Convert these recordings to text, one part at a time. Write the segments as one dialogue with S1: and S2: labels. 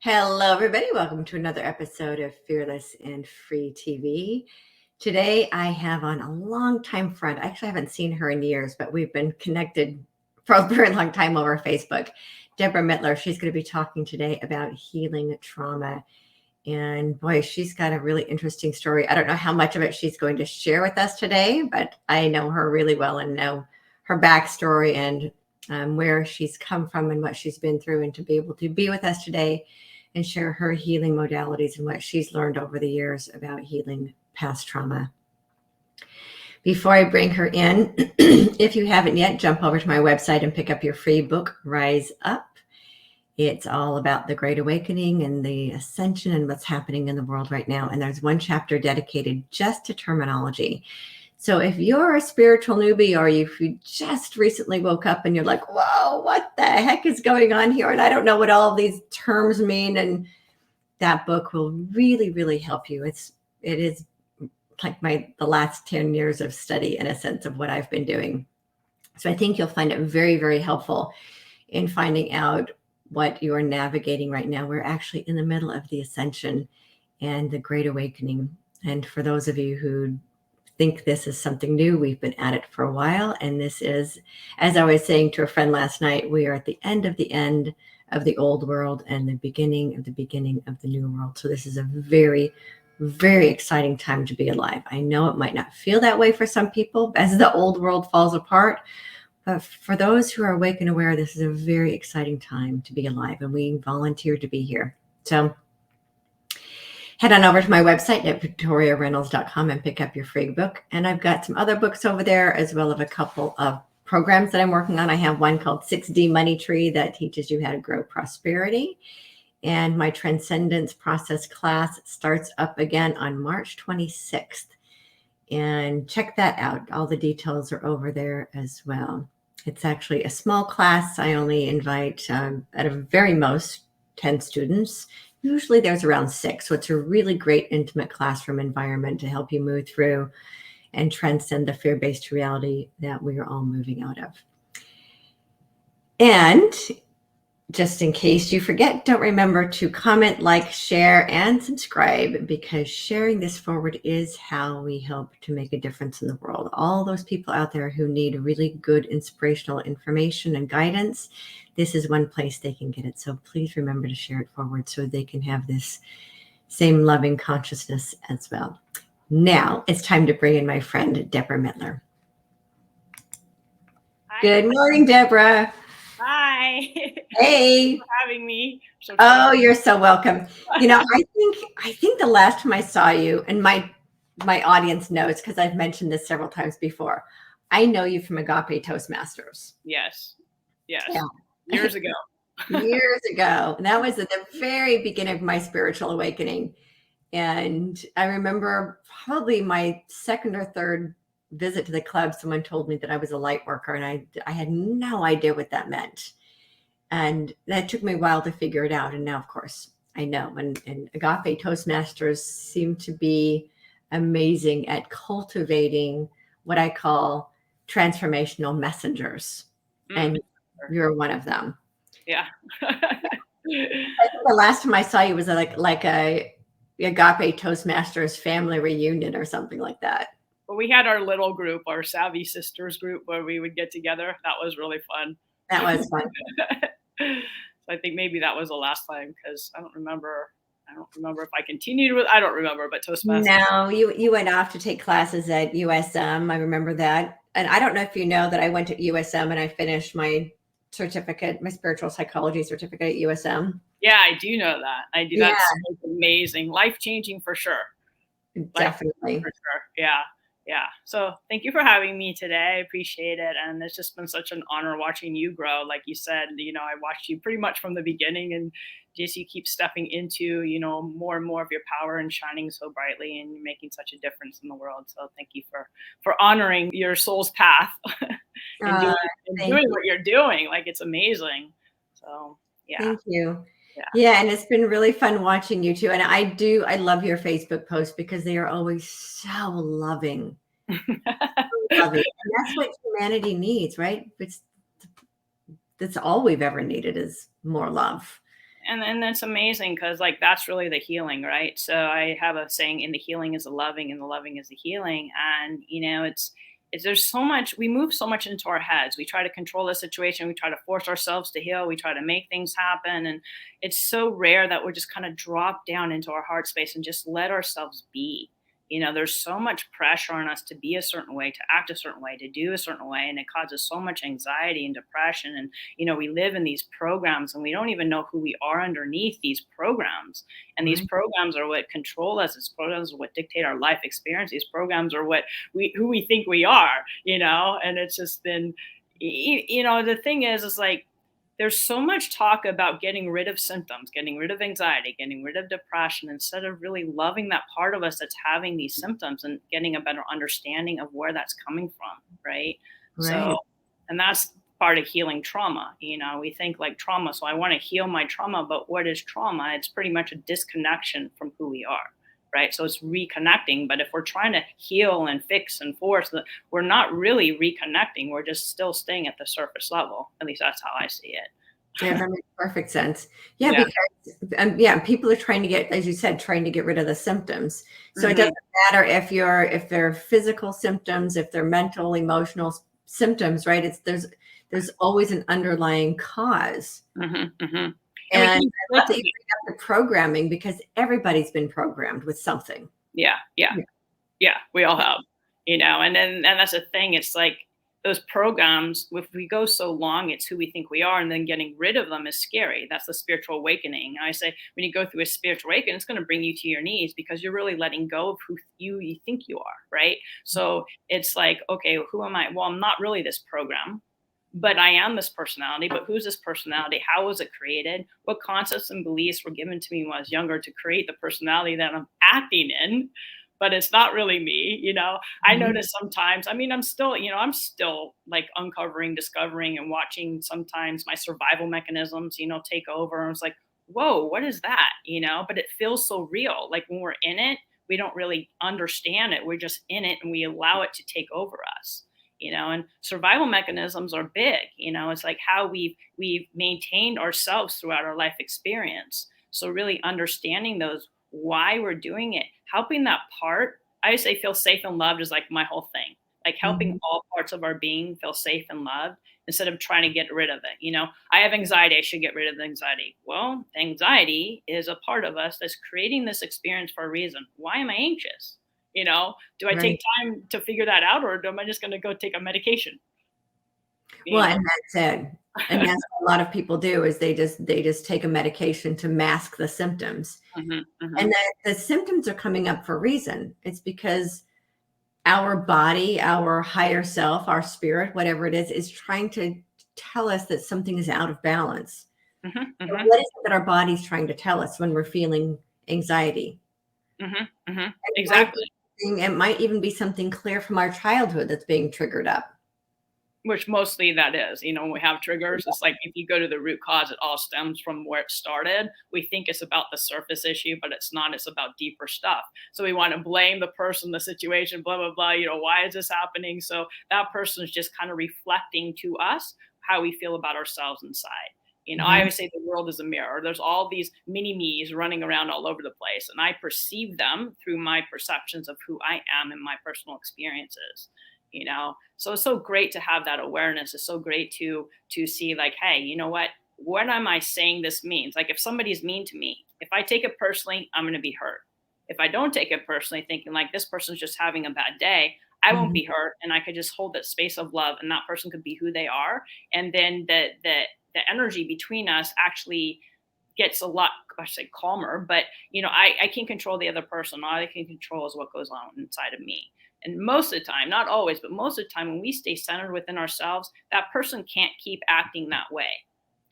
S1: Hello, everybody. Welcome to another episode of Fearless and Free TV. Today, I have on a longtime friend. I actually haven't seen her in years, but we've been connected for a very long time over Facebook. Debra Mittler. She's going to be talking today about healing trauma. And boy, she's got a really interesting story. I don't know how much of it she's going to share with us today, but I know her really well and know her backstory and where she's come from and what she's been through, and to be able to be with us today and share her healing modalities and what she's learned over the years about healing past trauma. Before I bring her in, if you haven't yet, jump over to my website and pick up your free book, Rise Up. It's all about the Great Awakening and the ascension and what's happening in the world right now. And there's one chapter dedicated just to terminology. So if you're a spiritual newbie, or if you just recently woke up and you're like, whoa, what the heck is going on here? And I don't know what all of these terms mean. And that book will really, really help you. It is like the last 10 years of study, in a sense, of what I've been doing. So I think you'll find it very, very helpful in finding out what you're navigating right now. We're actually in the middle of the ascension and the Great Awakening. And for those of you who think this is something new, we've been at it for a while. And this is, as I was saying to a friend last night, we are at the end of the old world and the beginning of the new world. So this is a very, very exciting time to be alive. I know it might not feel that way for some people as the old world falls apart, but for those who are awake and aware, this is a very exciting time to be alive, and we volunteer to be here. So head on over to my website at victoriareynolds.com and pick up your free book. And I've got some other books over there, as well as a couple of programs that I'm working on. I have one called 6D Money Tree that teaches you how to grow prosperity. And my Transcendence Process class starts up again on March 26th. And check that out. All the details are over there as well. It's actually a small class. I only invite at a very most 10 students. Usually there's around 6. So it's a really great intimate classroom environment to help you move through and transcend the fear-based reality that we are all moving out of. And just in case you forget, don't remember to comment, like, share, and subscribe, because sharing this forward is how we help to make a difference in the world. All those people out there who need really good inspirational information and guidance, this is one place they can get it. So please remember to share it forward so they can have this same loving consciousness as well. Now it's time to bring in my friend, Debra Mittler.
S2: Hi.
S1: Good morning, Debra.
S2: Hi.
S1: Hey.
S2: Thanks for having me.
S1: Oh, you're so welcome. You know, I think the last time I saw you, and my audience knows because I've mentioned this several times before, I know you from Agape Toastmasters.
S2: Yes. Yeah.
S1: Years ago. Years ago. And that was at the very beginning of my spiritual awakening. And I remember probably my second or third visit to the club, someone told me that I was a light worker, and I had no idea what that meant. And that took me a while to figure it out. And now, of course, I know. And Agape Toastmasters seem to be amazing at cultivating what I call transformational messengers. And you're one of them.
S2: Yeah.
S1: I think the last time I saw you was like a Agape Toastmasters family reunion or something like that.
S2: Well, we had our little group, our Savvy Sisters group, where we would get together. That was really fun.
S1: That was fun.
S2: So I think maybe that was the last time, because I don't remember if I continued with, I don't remember, but Toastmasters.
S1: No, you went off to take classes at USM. I remember that. And I don't know if you know that I went to USM and I finished my certificate, my spiritual psychology certificate at USM.
S2: Yeah, I do know that. I do. That's amazing. Life-changing for sure.
S1: Definitely.
S2: For sure. Yeah. Yeah. So thank you for having me today. I appreciate it. And it's just been such an honor watching you grow. Like you said, I watched you pretty much from the beginning, and just you keep stepping into, more and more of your power and shining so brightly and making such a difference in the world. So thank you for honoring your soul's path and doing what you're doing. Like, it's amazing. So yeah.
S1: Thank you. Yeah, and it's been really fun watching you too. And I love your Facebook posts because they are always so loving. So loving. And that's what humanity needs, right? That's all we've ever needed, is more love.
S2: And that's amazing because like that's really the healing, right? So I have a saying, in the healing is the loving and the loving is the healing. And it's there's so much, we move so much into our heads. We try to control the situation, we try to force ourselves to heal, we try to make things happen. And it's so rare that we're just kind of drop down into our heart space and just let ourselves be. There's so much pressure on us to be a certain way, to act a certain way, to do a certain way, and it causes so much anxiety and depression. And we live in these programs and we don't even know who we are underneath these programs. And these
S1: Right.
S2: programs are what control us. These programs are what dictate our life experience. These programs are what who we think we are. And it's just been, the thing is like, there's so much talk about getting rid of symptoms, getting rid of anxiety, getting rid of depression, instead of really loving that part of us that's having these symptoms and getting a better understanding of where that's coming from, right? So,
S1: Right.
S2: and that's part of healing trauma. We think like trauma, so I want to heal my trauma, but what is trauma? It's pretty much a disconnection from who we are. Right. So it's reconnecting. But if we're trying to heal and fix and force, we're not really reconnecting. We're just still staying at the surface level. At least that's how I see it.
S1: Yeah, that makes perfect sense. Yeah,
S2: Yeah.
S1: because yeah, people are trying to get, as you said, trying to get rid of the symptoms. So it
S2: Hmm.
S1: doesn't matter if they're physical symptoms, if they're mental, emotional symptoms, right? There's always an underlying cause.
S2: Hmm. Hmm. And we
S1: And
S2: keep
S1: I love that you
S2: cultivating.
S1: bring up the programming because everybody's been programmed with something.
S2: Yeah. Yeah.
S1: Yeah.
S2: Yeah, we all have, and that's the thing. It's like those programs, if we go so long, it's who we think we are, and then getting rid of them is scary. That's the spiritual awakening. I say when you go through a spiritual awakening, it's going to bring you to your knees because you're really letting go of who you think you are, right? So it's like, okay, who am I? Well, I'm not really this program, but I am this personality. But who's this personality? How was it created? What concepts and beliefs were given to me when I was younger to create the personality that I'm acting in? But it's not really me. I
S1: Mhm.
S2: notice sometimes, I mean, I'm still like uncovering, discovering, and watching sometimes my survival mechanisms, take over. And it's like, whoa, what is that? But it feels so real. Like when we're in it, we don't really understand it. We're just in it and we allow it to take over us. And survival mechanisms are big. It's like how we've maintained ourselves throughout our life experience. So really understanding those, why we're doing it, helping that part. I would say feel safe and loved is like my whole thing. Like helping
S1: Mhm.
S2: all parts of our being feel safe and loved instead of trying to get rid of it. I have anxiety. I should get rid of the anxiety. Well, anxiety is a part of us that's creating this experience for a reason. Why am I anxious? Do I
S1: Right.
S2: take time to figure that out, or am I just going to go take a medication? You
S1: Well,
S2: know?
S1: and that's it. And that's what a lot of people do is they just take a medication to mask the symptoms.
S2: Hmm. Hmm.
S1: And the symptoms are coming up for a reason. It's because our body, our higher self, our spirit, whatever it is trying to tell us that something is out of balance.
S2: Hmm.
S1: So
S2: Hmm.
S1: what is it that our body's trying to tell us when we're feeling anxiety?
S2: Hmm. Hmm.
S1: It might be
S2: Exactly.
S1: it might even be something clear from our childhood that's being triggered up.
S2: Which mostly that is, when we have triggers, it's like if you go to the root cause, it all stems from where it started. We think it's about the surface issue, but it's not. It's about deeper stuff. So we want to blame the person, the situation, blah, blah, blah. Why is this happening? So that person is just kind of reflecting to us how we feel about ourselves inside. I
S1: Mhm.
S2: always say the world is a mirror. There's all these mini me's running around all over the place, and I perceive them through my perceptions of who I am and my personal experiences. So it's so great to have that awareness. It's so great to see like, hey, what am I saying this means? Like if somebody's mean to me, if I take it personally, I'm going to be hurt. If I don't take it personally, thinking like this person's just having a bad day, I won't
S1: Mhm.
S2: be hurt, and I could just hold that space of love, and that person could be who they are. And then the energy between us actually gets a lot, I say, calmer. But I can control the other person. All I can control is what goes on inside of me. And most of the time, not always, but most of the time, when we stay centered within ourselves, that person can't keep acting that way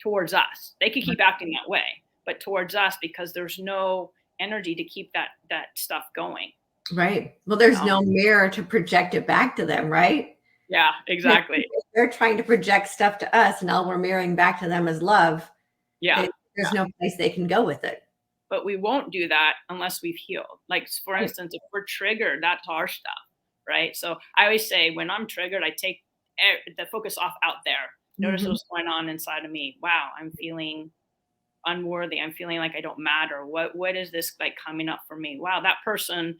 S2: towards us. They could keep acting that way, but towards us, because there's no energy to keep that stuff going.
S1: Right. Well,
S2: You
S1: there's
S2: know?
S1: no mirror to project it back to them, right?
S2: Yeah,
S1: If
S2: exactly.
S1: they're trying to project stuff to us and all we're mirroring back to them as love,
S2: Yeah.
S1: there's no place they can go with it.
S2: But we won't do that unless we've healed. Like, for
S1: Right.
S2: instance, if we're triggered, that's our stuff, right? So I always say when I'm triggered, I take the focus off out there. Notice
S1: Mhm.
S2: what's going on inside of me. Wow, I'm feeling unworthy. I'm feeling like I don't matter. What is this like coming up for me? Wow, that person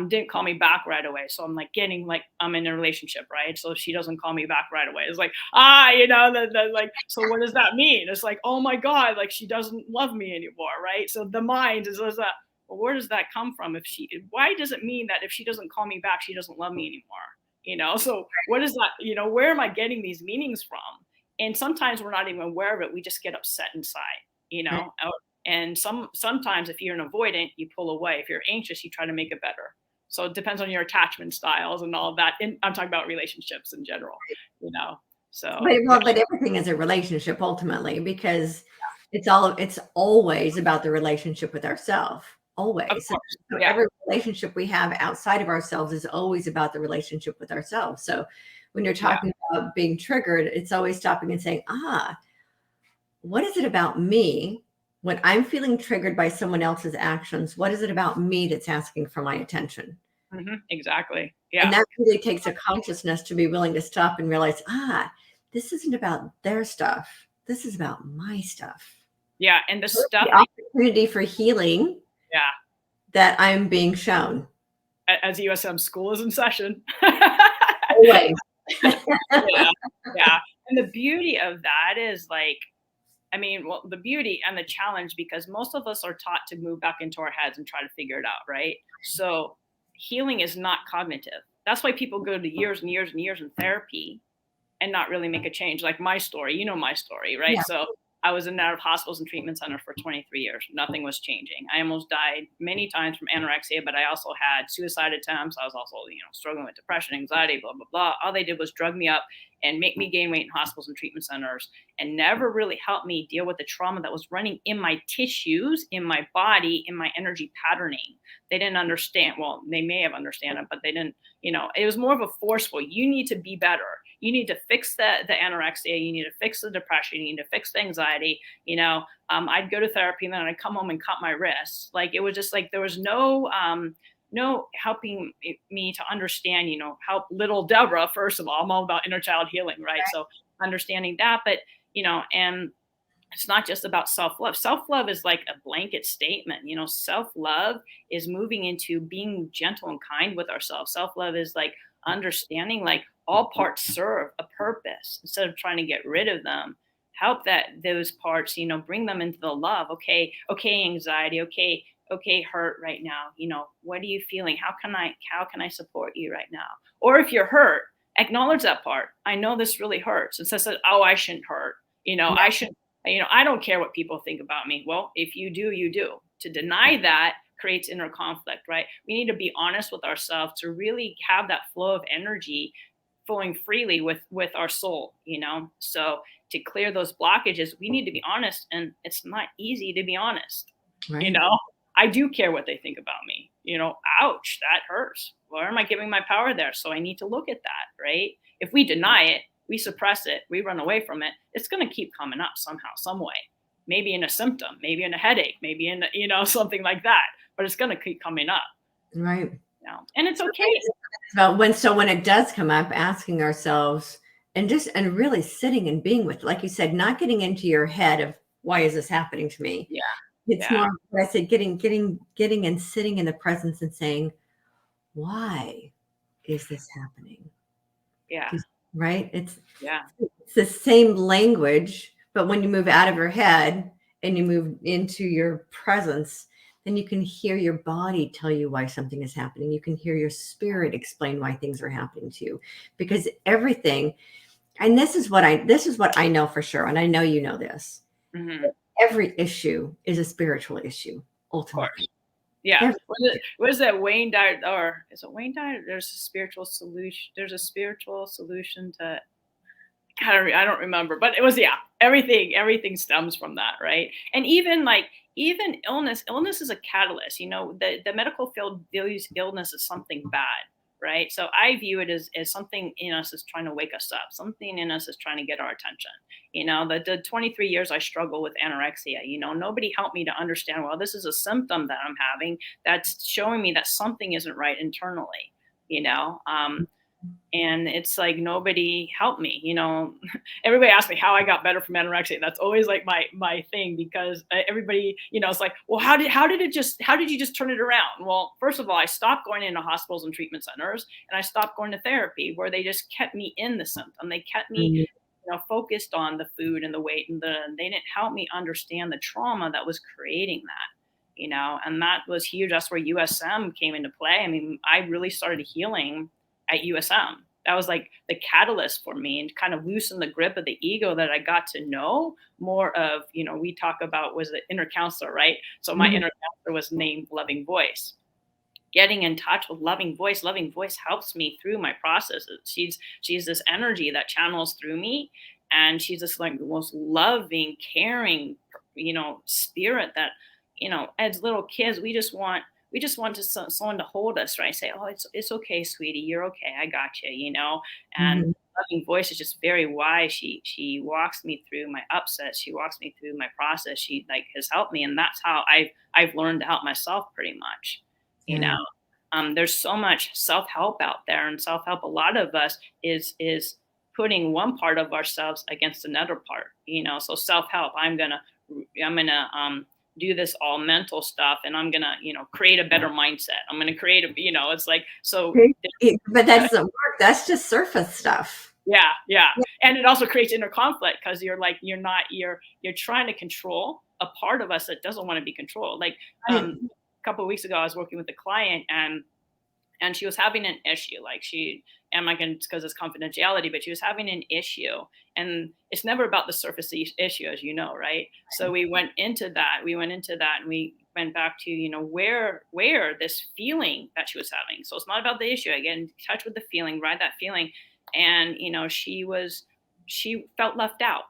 S2: didn't call me back right away. So I'm like getting like I'm in a relationship, right? So if she doesn't call me back right away, it's like, like, so what does that mean? It's like, oh my God, like she doesn't love me anymore, right? So the mind is that, well, where does that come from? Why does it mean that if she doesn't call me back, she doesn't love me anymore? So what is that, where am I getting these meanings from? And sometimes we're not even aware of it. We just get upset inside, and sometimes if you're an avoidant, you pull away. If you're anxious, you try to make it better. So it depends on your attachment styles and all of that. And I'm talking about relationships in general, So
S1: But everything is a relationship ultimately, because it's always about the relationship with ourselves.
S2: of
S1: Always. So
S2: course, yeah.
S1: every relationship we have outside of ourselves is always about the relationship with ourselves. So when you're
S2: Yeah.
S1: talking about being triggered, it's always stopping and saying, what is it about me when I'm feeling triggered by someone else's actions? What is it about me that's asking for my attention?
S2: Exactly.
S1: And
S2: Yeah.
S1: that really takes a consciousness to be willing to stop and realize, this isn't about their stuff. This is about my stuff.
S2: Yeah. And the
S1: Where's
S2: stuff,
S1: the opportunity for healing
S2: yeah,
S1: that I'm being shown?
S2: as USM school is in session.
S1: Always.
S2: Yeah. Yeah. And the beauty of that is like, well, the beauty and the challenge, because most of us are taught to move back into our heads and try to figure it out, right? So healing is not cognitive. That's why people go to years and years and years in therapy and not really make a change. Like my story, my story, right?
S1: Yeah.
S2: So I was in and out of hospitals and treatment centers for 23 years. Nothing was changing. I almost died many times from anorexia, but I also had suicide attempts. I was also, struggling with depression, anxiety, blah, blah, blah. All they did was drug me up and make me gain weight in hospitals and treatment centers, and never really helped me deal with the trauma that was running in my tissues, in my body, in my energy patterning. They didn't understand. Well, they may have understand it, but they didn't, it was more of a forceful, you need to be better. You need to fix the anorexia. You need to fix the depression. You need to fix the anxiety. I'd go to therapy and then I'd come home and cut my wrists. Like it was just like there was no helping me to understand. Help little Debra. First of all, I'm all about inner child healing, right? So understanding that, but and it's not just about self-love. Self-love is like a blanket statement. Self-love is moving into being gentle and kind with ourselves. Self-love is like understanding like all parts serve a purpose. Instead of trying to get rid of them, help those parts, bring them into the love. Okay, anxiety, okay, hurt right now. What are you feeling? How can I support you right now? Or if you're hurt, acknowledge that part. I know this really hurts. Instead of, oh, I shouldn't hurt. I should, I don't care what people think about me. Well, if you do, you do. To deny that creates inner conflict, right? We need to be honest with ourselves to really have that flow of energy flowing freely with our soul, So to clear those blockages, we need to be honest, and it's not easy to be honest.
S1: Right.
S2: I do care what they think about me. Ouch, that hurts. Where am I giving my power there? So I need to look at that, right? If we deny it, we suppress it, we run away from it, it's going to keep coming up somehow, some way. Maybe in a symptom, maybe in a headache, maybe in, something like that, but it's going to keep coming up.
S1: Right.
S2: And it's okay.
S1: But when it does come up, asking ourselves and really sitting and being with, like you said, not getting into your head of why is this happening to me?
S2: Yeah.
S1: It's more what I said, getting and sitting in the presence and saying, why is this happening?
S2: Yeah.
S1: Right? It's the same language, but when you move out of your head and you move into your presence, then you can hear your body tell you why something is happening. You can hear your spirit explain why things are happening to you, because everything, and this is what I know for sure, and I know you know this.
S2: Mm-hmm.
S1: Every issue is a spiritual issue, ultimately.
S2: Yeah. What is that Wayne Dyer, or is it Wayne Dyer? There's a spiritual solution. There's a spiritual solution to, I don't remember, but it was, everything stems from that. Right. And even illness is a catalyst, the medical field views illness as something bad. Right. So I view it as something in us is trying to wake us up. Something in us is trying to get our attention. The 23 years I struggle with anorexia, nobody helped me to understand, well, this is a symptom that I'm having that's showing me that something isn't right internally, And it's like nobody helped me, you know. Everybody asked me how I got better from anorexia. That's always like my thing, because everybody, you know, it's like, well, how did you just turn it around? Well, first of all, I stopped going into hospitals and treatment centers, and I stopped going to therapy, where they just kept me in the symptom. They kept me,
S1: Mhm.
S2: you know, focused on the food and the weight, and they didn't help me understand the trauma that was creating that, you know. And that was huge. That's where USM came into play. I mean, I really started healing at USM. That was like the catalyst for me, and kind of loosen the grip of the ego, that I got to know more of, you know, we talk about was the inner counselor, right? So my
S1: Mhm.
S2: inner counselor was named Loving Voice. Getting in touch with Loving Voice helps me through my processes. She's this energy that channels through me, and she's this like the most loving, caring, you know, spirit that, you know, as little kids, we just want to someone to hold us, right? Say, oh, it's okay, sweetie, you're okay, I got you, you know. And
S1: Mhm.
S2: Loving Voice is just very wise. She walks me through my upsets. She walks me through my process. She like has helped me, and that's how I've learned to help myself pretty much, you
S1: Yeah.
S2: know. There's so much self-help out there, and self-help, a lot of us is putting one part of ourselves against another part, you know. So self-help, I'm gonna do this all mental stuff, and I'm gonna, you know, create a better mindset. I'm gonna create a, you know, it's like, so
S1: But that doesn't work. That's just surface stuff.
S2: yeah, yeah. And it also creates inner conflict, because you're like, you're trying to control a part of us that doesn't want to be controlled. Like,
S1: Right.
S2: a couple of weeks ago, I was working with a client, and she was having an issue. Like, I'm not going to, because it's confidentiality, but she was having an issue, and it's never about the surface issue, as you know, right? So we went into that, and we went back to, you know, where this feeling that she was having. So it's not about the issue. I get in touch with the feeling, ride that feeling. And, you know, she felt left out,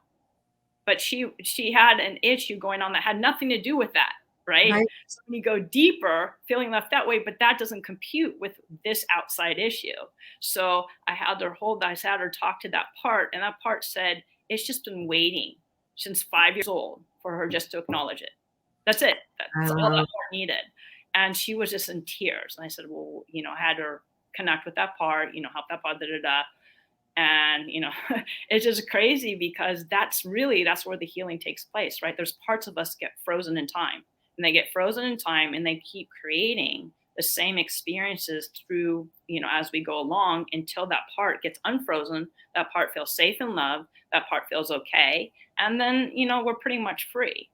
S2: but she had an issue going on that had nothing to do with that, right?
S1: Right.
S2: So when you go deeper, feeling left that way, but that doesn't compute with this outside issue. So I had her talk to that part, and that part said it's just been waiting since 5 years old for her just to acknowledge it. That's it. That's all that
S1: Wow.
S2: part needed. And she was just in tears. And I said, well, you know, I had her connect with that part, you know, help that part, da da da. And, you know, it's just crazy, because that's where the healing takes place, right? There's parts of us get frozen in time, and they get frozen in time, and they keep creating the same experiences through, you know, as we go along, until that part gets unfrozen, that part feels safe and loved, that part feels okay, and then, you know, we're pretty much free.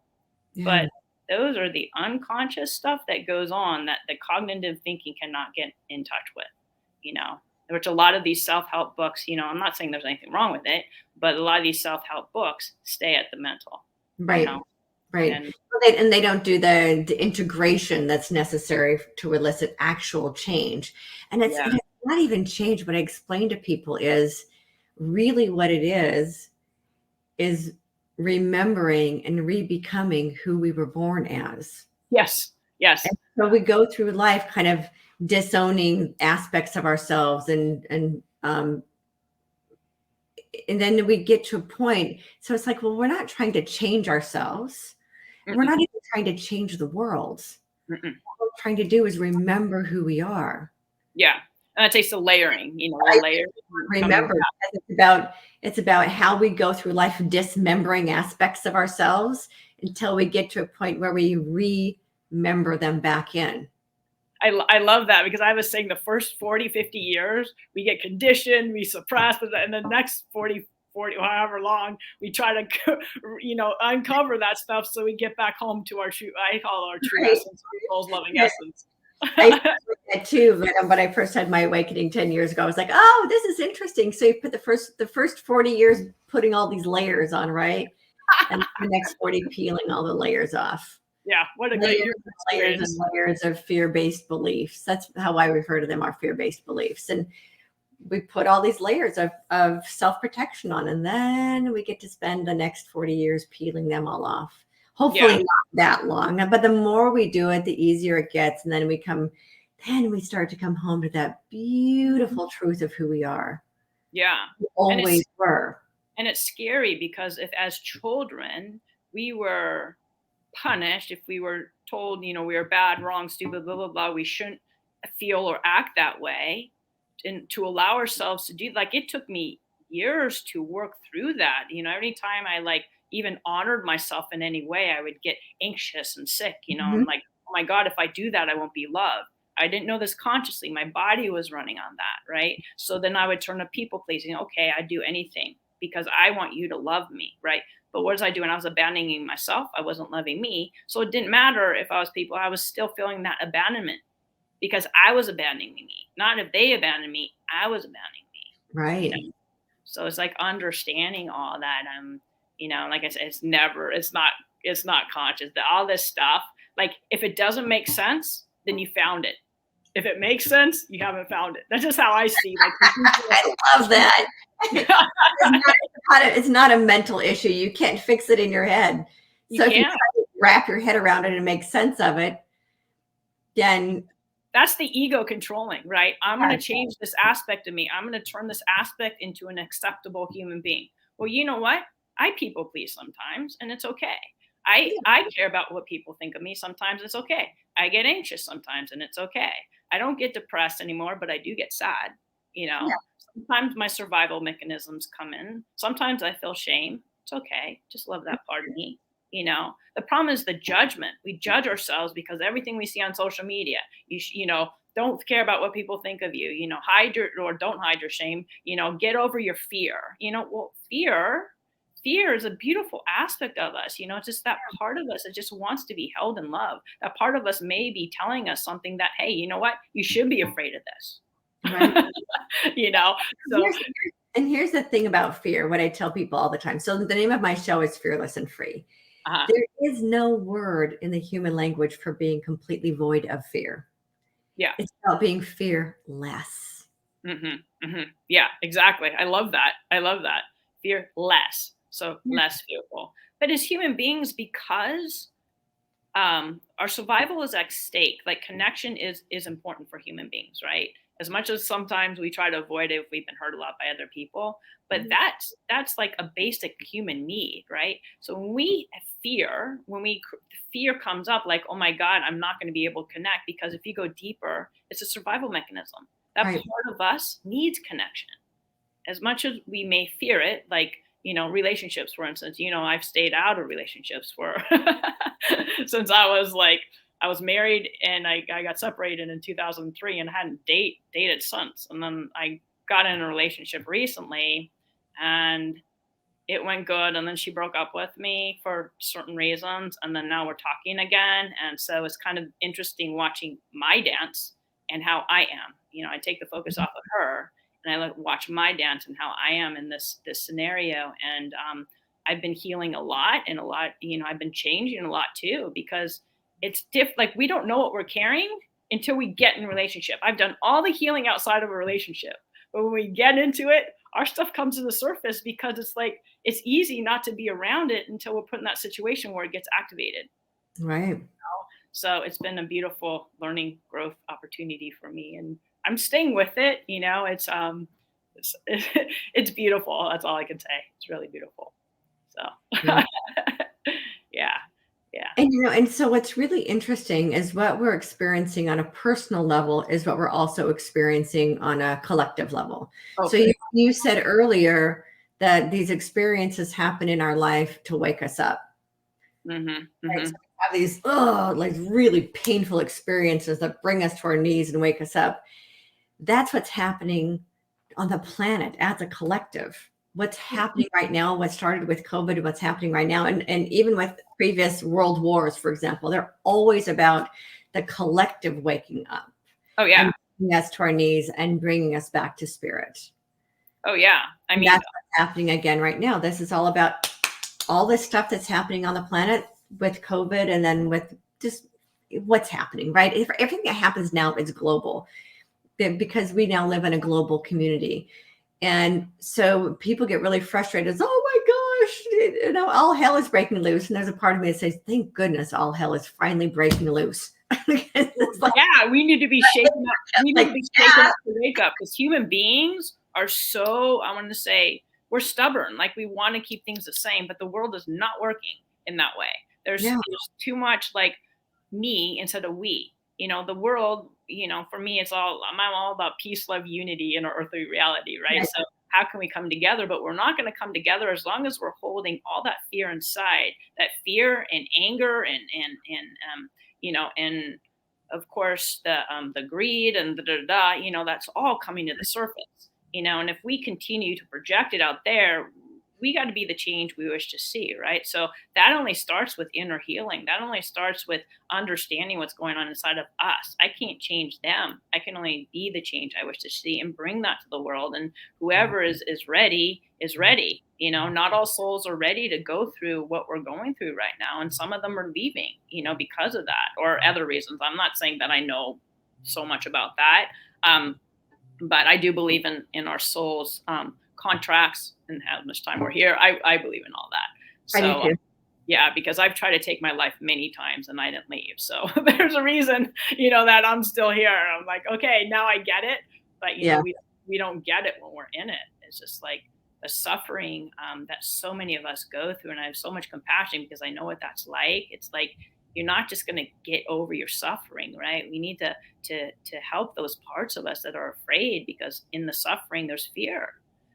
S1: Yeah.
S2: But those are the unconscious stuff that goes on, that the cognitive thinking cannot get in touch with, you know, which a lot of these self-help books, you know, I'm not saying there's anything wrong with it, but a lot of these self-help books stay at the mental, you
S1: Right.
S2: know.
S1: Right.
S2: And
S1: Well, and they don't do the integration that's necessary to elicit actual change.
S2: yeah,
S1: And it's not even change. What I explain to people is really what it is remembering and re-becoming who we were born as.
S2: yes, yes,
S1: And so we go through life kind of disowning aspects of ourselves and then we get to a point. So it's like, well, we're not trying to change ourselves. And we're
S2: mm-mm,
S1: not even trying to change the world.
S2: mm-mm.
S1: What we're trying to do is remember who we are.
S2: Yeah. And it takes the layering, you know, the
S1: I
S2: layers coming
S1: remember
S2: back.
S1: because it's about how we go through life dismembering aspects of ourselves until we get to a point where we remember them back in.
S2: I love that, because I was saying the first 40, 50 years, we get conditioned, we suppress, and the next 40, however long, we try to, you know, uncover that stuff, so we get back home to our true, I call it our true
S1: Right.
S2: essence, our soul's loving
S1: Yeah.
S2: essence.
S1: I used to do that too, but when I first had my awakening 10 years ago, I was like, oh, this is interesting. So you put the first 40 years putting all these layers on, right? And the next 40 peeling all the layers off.
S2: Yeah, what a
S1: Layers
S2: great
S1: and layers and
S2: experience.
S1: layers of fear-based beliefs. That's how I refer to them, are fear-based beliefs. And we put all these layers of self-protection on, and then we get to spend the next 40 years peeling them all off. Hopefully
S2: Yeah,
S1: not that long, but the more we do it, the easier it gets. And then we start to come home to that beautiful truth of who we are.
S2: yeah.
S1: We
S2: And
S1: always were.
S2: it's scary, because if as children we were punished, if we were told, you know, we were bad, wrong, stupid, blah blah blah, we shouldn't feel or act that way, to allow ourselves to do, like, it took me years to work through that. Every time I like even honored myself in any way, I would get anxious and sick,
S1: Mhm.
S2: I'm like, oh my God, if I do that, I won't be loved. I didn't know this consciously. My body was running on that, right? So then I would turn to people pleasing. Okay, I'd do anything because I want you to love me, right? But what was I doing? I was abandoning myself. I wasn't loving me. So it didn't matter if I was people, I was still feeling that abandonment because I was abandoning me. Not if they abandoned me, I was abandoning me,
S1: Right.
S2: So it's like understanding all that. Like I said, it's not conscious. All this stuff, like if it doesn't make sense, then you found it. If it makes sense, you haven't found it. That's just how I see like
S1: I love that. It's not a mental issue. You can't fix it in your head.
S2: you
S1: So if you
S2: can't.
S1: try to wrap your head around it and make sense of it, then
S2: That's the ego controlling, right? I'm going to change this aspect of me. I'm going to turn this aspect into an acceptable human being. Well, you know what? I people please sometimes, and it's okay. I care about what people think of me sometimes. It's okay. I get anxious sometimes, and it's okay. I don't get depressed anymore, but I do get sad.
S1: yeah,
S2: Sometimes my survival mechanisms come in. Sometimes I feel shame. It's okay. Just love that part of me. The problem is the judgment. We judge ourselves because everything we see on social media, don't care about what people think of you, hide your, or don't hide your shame, get over your fear. Well, fear is a beautiful aspect of us. It's just that part of us that just wants to be held in love. That part of us may be telling us something that, hey, you know what? You should be afraid of this.
S1: right.
S2: you know, so
S1: Here's, here's the thing about fear, what I tell people all the time. So the name of my show is Fearless and Free.
S2: uh,
S1: There is no word in the human language for being completely void of fear.
S2: yeah.
S1: It's about being fearless.
S2: Yeah, exactly. I love that. I love that. Fear less. So
S1: Yeah.
S2: less fearful. But as human beings, because our survival is at stake, like connection is important for human beings, right? As much as sometimes we try to avoid it if we've been hurt a lot by other people, but that's like a basic human need, right? So when we fear, fear comes up, like, oh my God, I'm not going to be able to connect, because if you go deeper, it's a survival mechanism. That
S1: Right.
S2: part of us needs connection. As much as we may fear it, like, relationships, for instance, I've stayed out of relationships for since I was married, and I got separated in 2003 and hadn't dated since. And then I got in a relationship recently, and it went good. And then she broke up with me for certain reasons. And then now we're talking again. And so it's kind of interesting watching my dance and how I am. I take the focus off of her, and I watch my dance and how I am in this scenario. And I've been healing a lot, and I've been changing a lot too, because it's like we don't know what we're carrying until we get in a relationship. I've done all the healing outside of a relationship, but when we get into it, our stuff comes to the surface, because it's like it's easy not to be around it until we're put in that situation where it gets activated.
S1: Right.
S2: So it's been a beautiful learning growth opportunity for me, and I'm staying with it. It's, it's beautiful. That's all I can say. It's really beautiful. So
S1: Yeah.
S2: yeah, yeah.
S1: And so what's really interesting is what we're experiencing on a personal level is what we're also experiencing on a collective level. So
S2: Okay.
S1: you said earlier that these experiences happen in our life to wake us up.
S2: Mm-hmm,
S1: Right?
S2: mm-hmm.
S1: So we have these like really painful experiences that bring us to our knees and wake us up. That's what's happening on the planet as a collective. What's happening right now, what started with COVID, what's happening right now, and even with previous world wars, for example, they're always about the collective waking up
S2: Oh yeah.
S1: and bringing us to our knees and bringing us back to spirit.
S2: Oh yeah. I
S1: And
S2: mean,
S1: that's what's happening again right now. This is all about all this stuff that's happening on the planet with COVID, and then with just what's happening, right? If everything that happens now is global, because we now live in a global community. And so people get really frustrated. Oh my gosh, all hell is breaking loose. And there's a part of me that says, thank goodness all hell is finally breaking loose. It's like,
S2: yeah, we need to be shaken up. We need
S1: like,
S2: to be shaken up to wake up, because human beings are so, I want to say, we're stubborn. Like, we want to keep things the same, but the world is not working in that way. There's
S1: yeah,
S2: too much like me instead of we. The world, for me, I'm all about peace, love, unity in our earthly reality, right?
S1: Right.
S2: So how can we come together? But we're not going to come together as long as we're holding all that fear inside, that fear and anger and of course the greed and that's all coming to the surface, and if we continue to project it out there, we got to be the change we wish to see, right? So that only starts with inner healing. That only starts with understanding what's going on inside of us. I can't change them. I can only be the change I wish to see and bring that to the world. And whoever is ready is ready. Not all souls are ready to go through what we're going through right now. And some of them are leaving, because of that or other reasons. I'm not saying that I know so much about that. But I do believe in our souls contracts and how much time we're here. I believe in all that.
S1: I do
S2: So
S1: too.
S2: yeah, because I've tried to take my life many times and I didn't leave. So there's a reason, that I'm still here. I'm like, okay, now I get it. But
S1: Yeah.
S2: we don't get it when we're in it. It's just like the suffering that so many of us go through, and I have so much compassion because I know what that's like. It's like you're not just going to get over your suffering, right? We need to help those parts of us that are afraid, because in the suffering there's fear.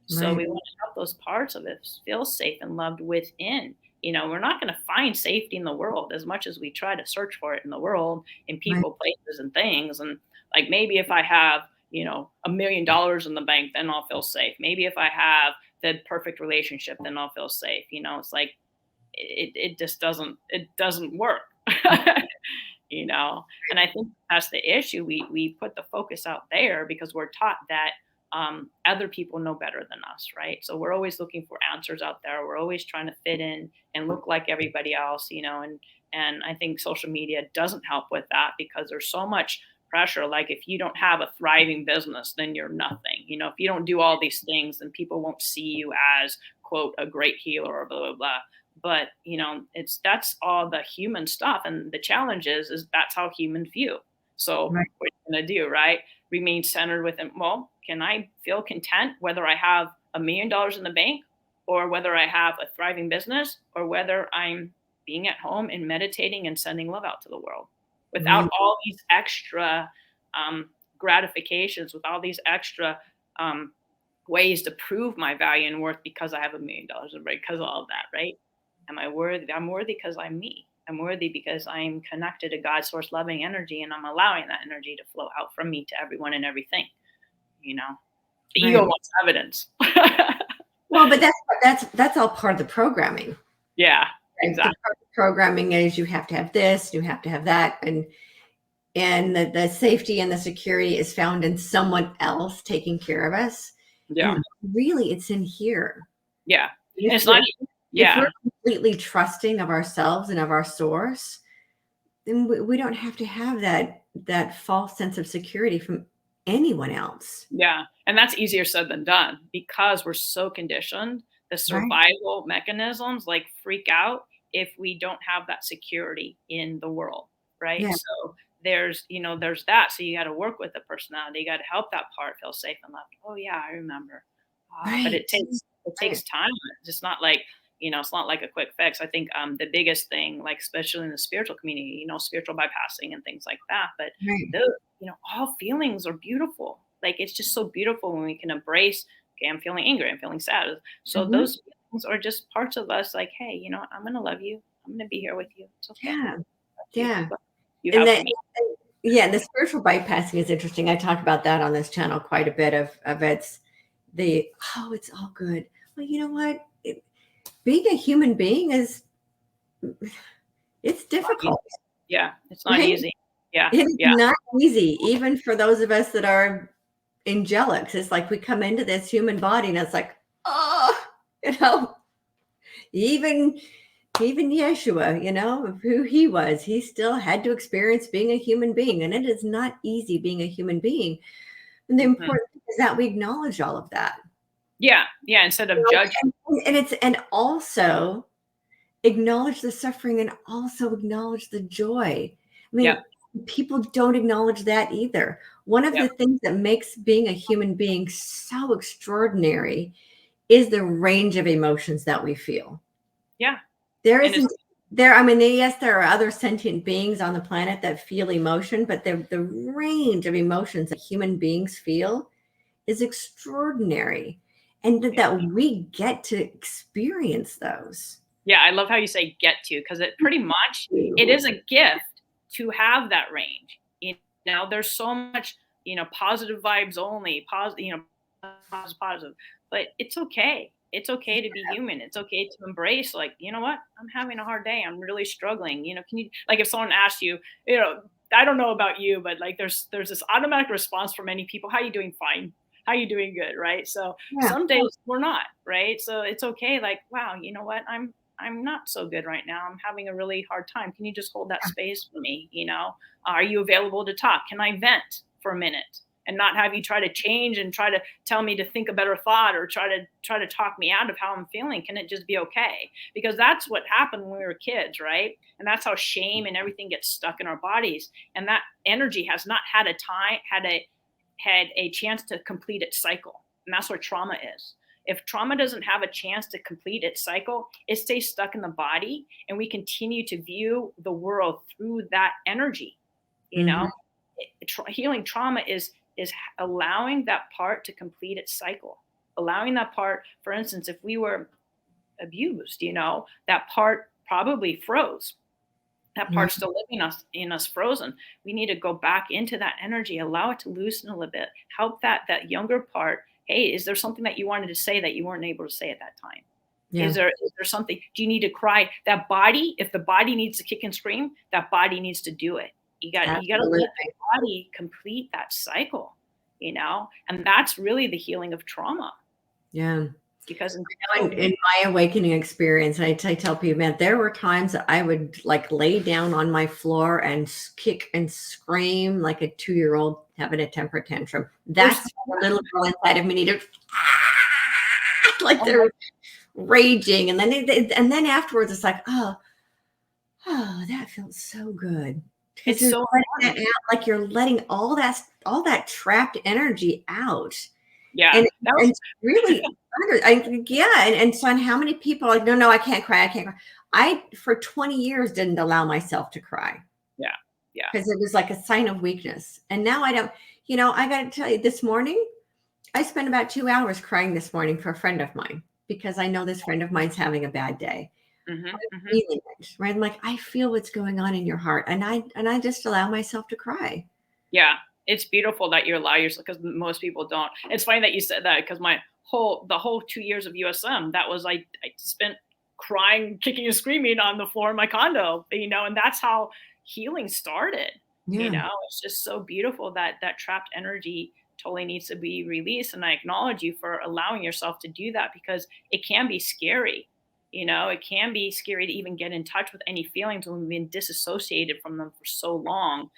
S2: So
S1: Right.
S2: we want to help those parts of it feel safe and loved within. We're not going to find safety in the world as much as we try to search for it in the world, in
S1: Right.
S2: people, places, and things. And like maybe if I have, $1 million in the bank, then I'll feel safe. Maybe if I have the perfect relationship, then I'll feel safe. It's like it just doesn't work. And I think that's the issue. We put the focus out there because we're taught that other people know better than us, right? So we're always looking for answers out there. We're always trying to fit in and look like everybody else, and I think social media doesn't help with that because there's so much pressure. Like if you don't have a thriving business, then you're nothing. If you don't do all these things, then people won't see you as, quote, a great healer or blah blah blah. But that's all the human stuff, and the challenge is that's how humans view. So
S1: Right.
S2: what are you gonna do, right? Remain centered within. Well, can I feel content whether I have $1 million in the bank, or whether I have a thriving business, or whether I'm being at home and meditating and sending love out to the world without
S1: Right.
S2: all these extra gratifications, with all these extra ways to prove my value and worth because I have $1 million, right? Because of all of that, right? Am I worthy? I'm worthy because I'm me. I'm worthy because I'm connected to God's source loving energy, and I'm allowing that energy to flow out from me to everyone and everything. The ego
S1: Right.
S2: wants evidence.
S1: Well, but that's all part of the programming.
S2: Yeah,
S1: Right?
S2: exactly.
S1: The part of the programming is you have to have this, you have to have that, and the safety and the security is found in someone else taking care of us.
S2: Yeah,
S1: And really, it's in here.
S2: yeah. And
S1: If
S2: it's
S1: we're,
S2: not.
S1: if
S2: Yeah,
S1: we're completely trusting of ourselves and of our source, then we don't have to have that false sense of security from anyone else.
S2: yeah. And that's easier said than done because we're so conditioned. The
S1: Right.
S2: survival mechanisms like freak out if we don't have that security in the world, right?
S1: Yeah.
S2: So there's that. So you got to work with the personality. You got to help that part feel safe and loved. Oh yeah, I remember. But
S1: Right.
S2: it
S1: Right.
S2: takes time. It's just not like it's not like a quick fix. I think the biggest thing, like especially in the spiritual community, spiritual bypassing and things like that. But
S1: Right.
S2: those, all feelings are beautiful. Like it's just so beautiful when we can embrace. Okay, I'm feeling angry. I'm feeling sad. So
S1: Mhm.
S2: those feelings are just parts of us. Like, hey, I'm gonna love you. I'm gonna be here with you. It's okay.
S1: Yeah.
S2: You,
S1: Yeah.
S2: what you
S1: And
S2: have for
S1: that
S2: me.
S1: yeah, the spiritual bypassing is interesting. I talk about that on this channel quite a bit of it's it's all good. Well, you know what? Being a human being it's
S2: Not easy.
S1: difficult,
S2: Yeah, it's not
S1: right?
S2: easy. Yeah,
S1: It is
S2: yeah,
S1: not easy, even for those of us that are angelics. It's like we come into this human body and it's like, oh, you know, even even Yeshua, who he was, he still had to experience being a human being. And it is not easy being a human being. And the
S2: mhm.
S1: important thing is that we acknowledge all of that.
S2: Yeah, yeah. Instead of judging.
S1: And also acknowledge the suffering and also acknowledge the joy. I
S2: Yep,
S1: mean, people don't acknowledge that either. One of
S2: yep,
S1: the things that makes being a human being so extraordinary is the range of emotions that we feel.
S2: yeah.
S1: There
S2: And it's
S1: isn't I mean, yes, there are other sentient beings on the planet that feel emotion, but the range of emotions that human beings feel is extraordinary. And
S2: Yeah.
S1: that we get to experience those.
S2: Yeah, I love how you say "get to" because it pretty much it is a gift to have that range. You know, there's so much, positive vibes only, positive, positive, but it's okay. It's okay to be human. It's okay to embrace, like, you know what? I'm having a hard day. I'm really struggling. Can you, like, if someone asks you, I don't know about you, but like, there's this automatic response for many people. How you doing? Fine. How you doing? Good. Right. So
S1: Yeah.
S2: some days we're not, right? So it's okay. Like, wow, you know what? I'm not so good right now. I'm having a really hard time. Can you just hold that space for me? Are you available to talk? Can I vent for a minute and not have you try to change and try to tell me to think a better thought or try to talk me out of how I'm feeling? Can it just be okay? Because that's what happened when we were kids, right? And that's how shame and everything gets stuck in our bodies. And that energy has not had a chance to complete its cycle. And that's where trauma is. If trauma doesn't have a chance to complete its cycle, it stays stuck in the body, and we continue to view the world through that energy. You
S1: Mhm.
S2: know, Healing trauma is allowing that part to complete its cycle, allowing that part. For instance, if we were abused, that part probably froze. That
S1: Yeah.
S2: part's still living in us frozen. We need to go back into that energy, allow it to loosen a little bit, help that younger part. Hey, is there something that you wanted to say that you weren't able to say at that time?
S1: Yeah.
S2: Is there something? Do you need to cry? That body, if the body needs to kick and scream, that body needs to do it. You got to let
S1: Absolutely.
S2: the body complete that cycle, and that's really the healing of trauma.
S1: Yeah.
S2: Because
S1: In my awakening experience, I tell people, man, there were times that I would like lay down on my floor and kick and scream like a 2-year-old having a temper tantrum.
S2: there's
S1: That's the little girl inside of me needed like
S2: oh
S1: they're raging. And then and then afterwards it's like, oh, that feels so good. Because
S2: it's
S1: you're
S2: so
S1: letting
S2: important.
S1: that out, like you're letting all that trapped energy out.
S2: Yeah,
S1: And
S2: that was
S1: and really yeah, and so and how many people are like, "No, I can't cry, I can't cry." I, for 20 years, didn't allow myself to cry
S2: yeah, yeah.
S1: because it was like a sign of weakness, and now I don't. I gotta tell you, this morning, I spent about 2 hours crying this morning for a friend of mine because I know this friend of mine's having a bad day.
S2: Mhm, mhm.
S1: Feeling it, right? I'm like, "I feel what's going on in your heart," and I just allow myself to cry.
S2: Yeah, it's beautiful that you allow yourself because most people don't. It's funny that you said that because the whole 2 years of USM, that was I spent crying, kicking and screaming on the floor in my condo, and that's how healing started.
S1: Yeah,
S2: It's just so beautiful that that trapped energy totally needs to be released. And I acknowledge you for allowing yourself to do that because it can be scary. It can be scary to even get in touch with any feelings when we've been disassociated from them for so long.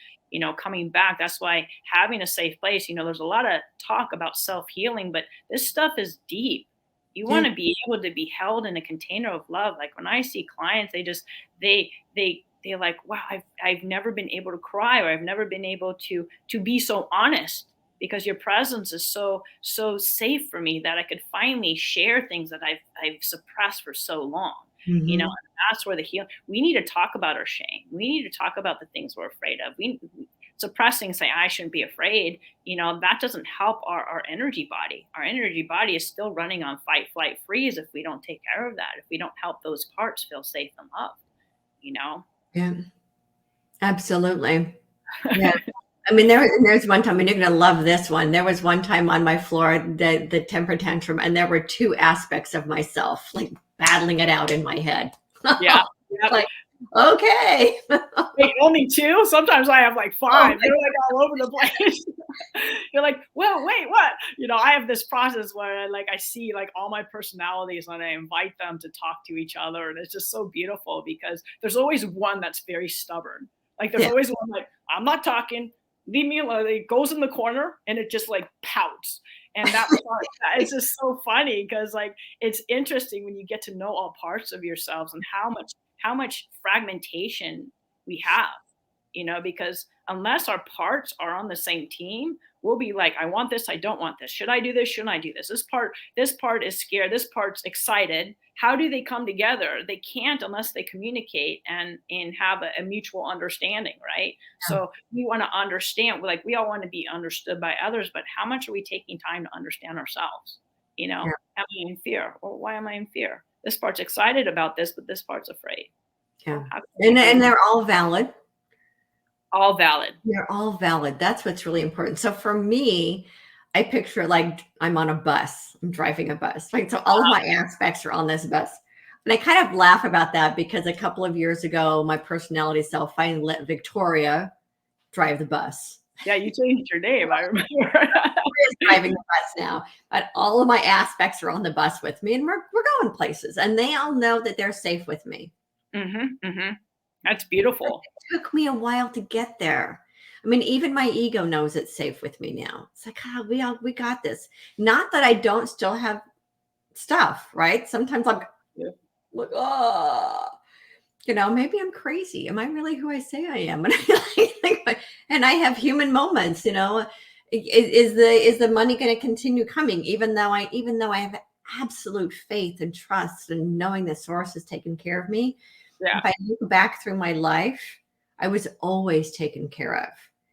S2: Coming back. That's why having a safe place, there's a lot of talk about self healing, but this stuff is deep. You
S1: yeah,
S2: want to be able to be held in a container of love. Like when I see clients, they're like, wow, I've never been able to cry, or I've never been able to be so honest because your presence is so safe for me that I could finally share things that I've suppressed for so long.
S1: mhm,
S2: And that's where the healing. We need to talk about our shame. We need to talk about the things we're afraid of. We suppressing, saying I shouldn't be afraid. That doesn't help our energy body. Our energy body is still running on fight, flight, freeze if we don't take care of that. If we don't help those parts feel safe and loved. You know.
S1: yeah, absolutely. Yeah. I mean, there's one time, and you're gonna love this one. There was one time on my floor, the temper tantrum, and there were two aspects of myself, like battling it out in my head.
S2: Yeah. Yep.
S1: Like, okay.
S2: Wait, only two? Sometimes I have like
S1: Oh
S2: five.
S1: my
S2: They're like all over the place. You're like, well, wait, what? I have this process where I see like all my personalities and I invite them to talk to each other. And it's just so beautiful because there's always one that's very stubborn. Like there's
S1: yeah,
S2: always one like, I'm not talking, leave me alone. It goes in the corner and it just like pouts. And that part, it's just so funny because like it's interesting when you get to know all parts of yourselves and how much fragmentation we have. because unless our parts are on the same team, we'll be like, I want this, I don't want this. Should I do this? Shouldn't I do this? This part is scared. This part's excited. How do they come together? They can't unless they communicate and have a mutual understanding, right? So we want to understand, like we all want to be understood by others, but how much are we taking time to understand ourselves?
S1: Yeah.
S2: Am I in fear? Well, why am I in fear? This part's excited about this, but this part's afraid.
S1: Yeah.
S2: Well, how can we
S1: And they're all valid.
S2: all valid?
S1: They're all valid. That's what's really important. So for me, I picture like I'm on a bus. I'm driving a bus. Right. So all of my aspects are on this bus. And I kind of laugh about that because a couple of years ago, my personality self finally let Victoria drive the bus.
S2: Yeah, you changed your name, I remember.
S1: Victoria's driving the bus now, but all of my aspects are on the bus with me, and we're going places, and they all know that they're safe with me.
S2: That's beautiful.
S1: It took me a while to get there. I mean, even my ego knows it's safe with me now. It's like, we got this. Not that I don't still have stuff, right? Sometimes I'm like, oh, maybe I'm crazy. Am I really who I say I am? And I have human moments, is the money going to continue coming? Even though I have absolute faith and trust and knowing the source is taking care of me.
S2: Yeah.
S1: If I look back through my life, I was always taken care of.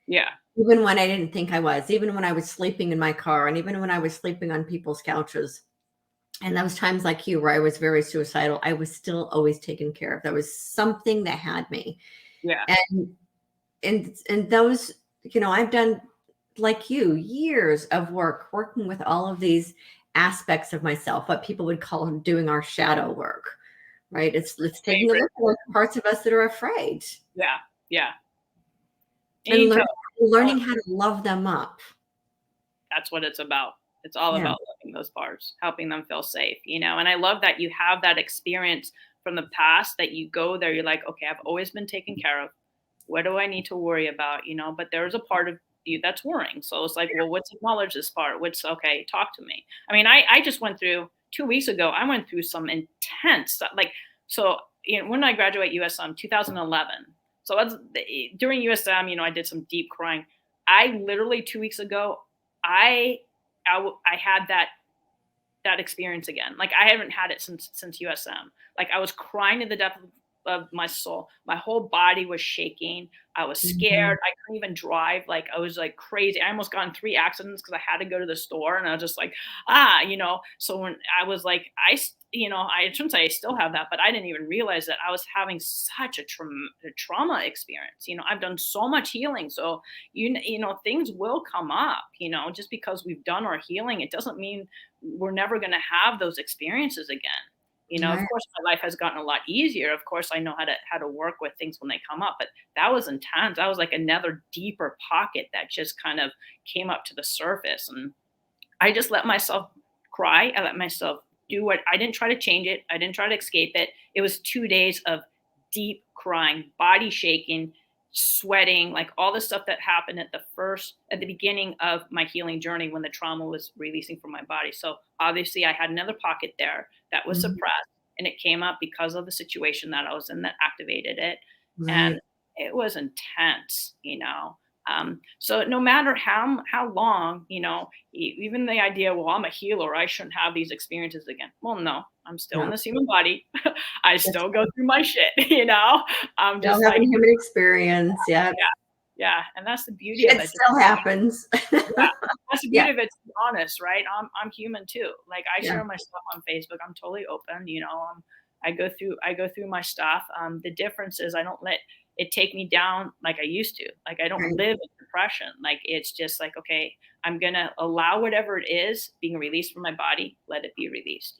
S2: Yeah.
S1: Even when I didn't think I was, even when I was sleeping in my car, and even when I was sleeping on people's couches. And those times like you, where I was very suicidal, I was still always taken care of. There was something that had me.
S2: Yeah.
S1: And those, I've done, like you, years of working with all of these aspects of myself, what people would call doing our shadow work, right? It's taking a look at those parts of us that are afraid.
S2: Yeah. Yeah.
S1: And learning how to love them up.
S2: That's what it's about. It's all about loving those parts, helping them feel safe, and I love that you have that experience from the past that you go there. You're like, okay, I've always been taken care of. What do I need to worry about? But there's a part of you that's worrying. So it's like, well, what's acknowledge this part? Okay, talk to me. I mean, I just went through 2 weeks ago, I went through some intense stuff. When I graduated USM 2011, so that's during USM, I did some deep crying. I literally 2 weeks ago, I had that experience again. Like I haven't had it since USM. Like I was crying to the depth of my soul. My whole body was shaking. I was scared. I couldn't even drive. Like I was like crazy. I almost got in 3 accidents because I had to go to the store, and I was just like, So when I was like, I shouldn't say I still have that, but I didn't even realize that I was having such a trauma experience. I've done so much healing. So, things will come up, just because we've done our healing, it doesn't mean we're never going to have those experiences again. Of course, my life has gotten a lot easier. Of course, I know how to work with things when they come up, but that was intense. That was like another deeper pocket that just kind of came up to the surface. And I just let myself cry. I let myself do what I didn't try to change it. I didn't try to escape it. It was 2 days of deep crying, body shaking, sweating, like all the stuff that happened at the beginning of my healing journey when the trauma was releasing from my body. So obviously I had another pocket there that was suppressed, and it came up because of the situation that I was in that activated it. Right. And it was intense, so no matter how long, even the idea, well, I'm a healer, I shouldn't have these experiences again. Well, no, I'm still in this human body. I still go through my shit, I'm just like
S1: human experience. Yeah.
S2: Yeah. And that's the beauty of it.
S1: It still happens.
S2: That's the beauty of it, to be honest, right? I'm human too. Like I share my stuff on Facebook. I'm totally open, I go through my stuff. The difference is I don't let it take me down like I used to. Like I don't live in depression. Like it's just like, okay, I'm going to allow whatever it is being released from my body, let it be released,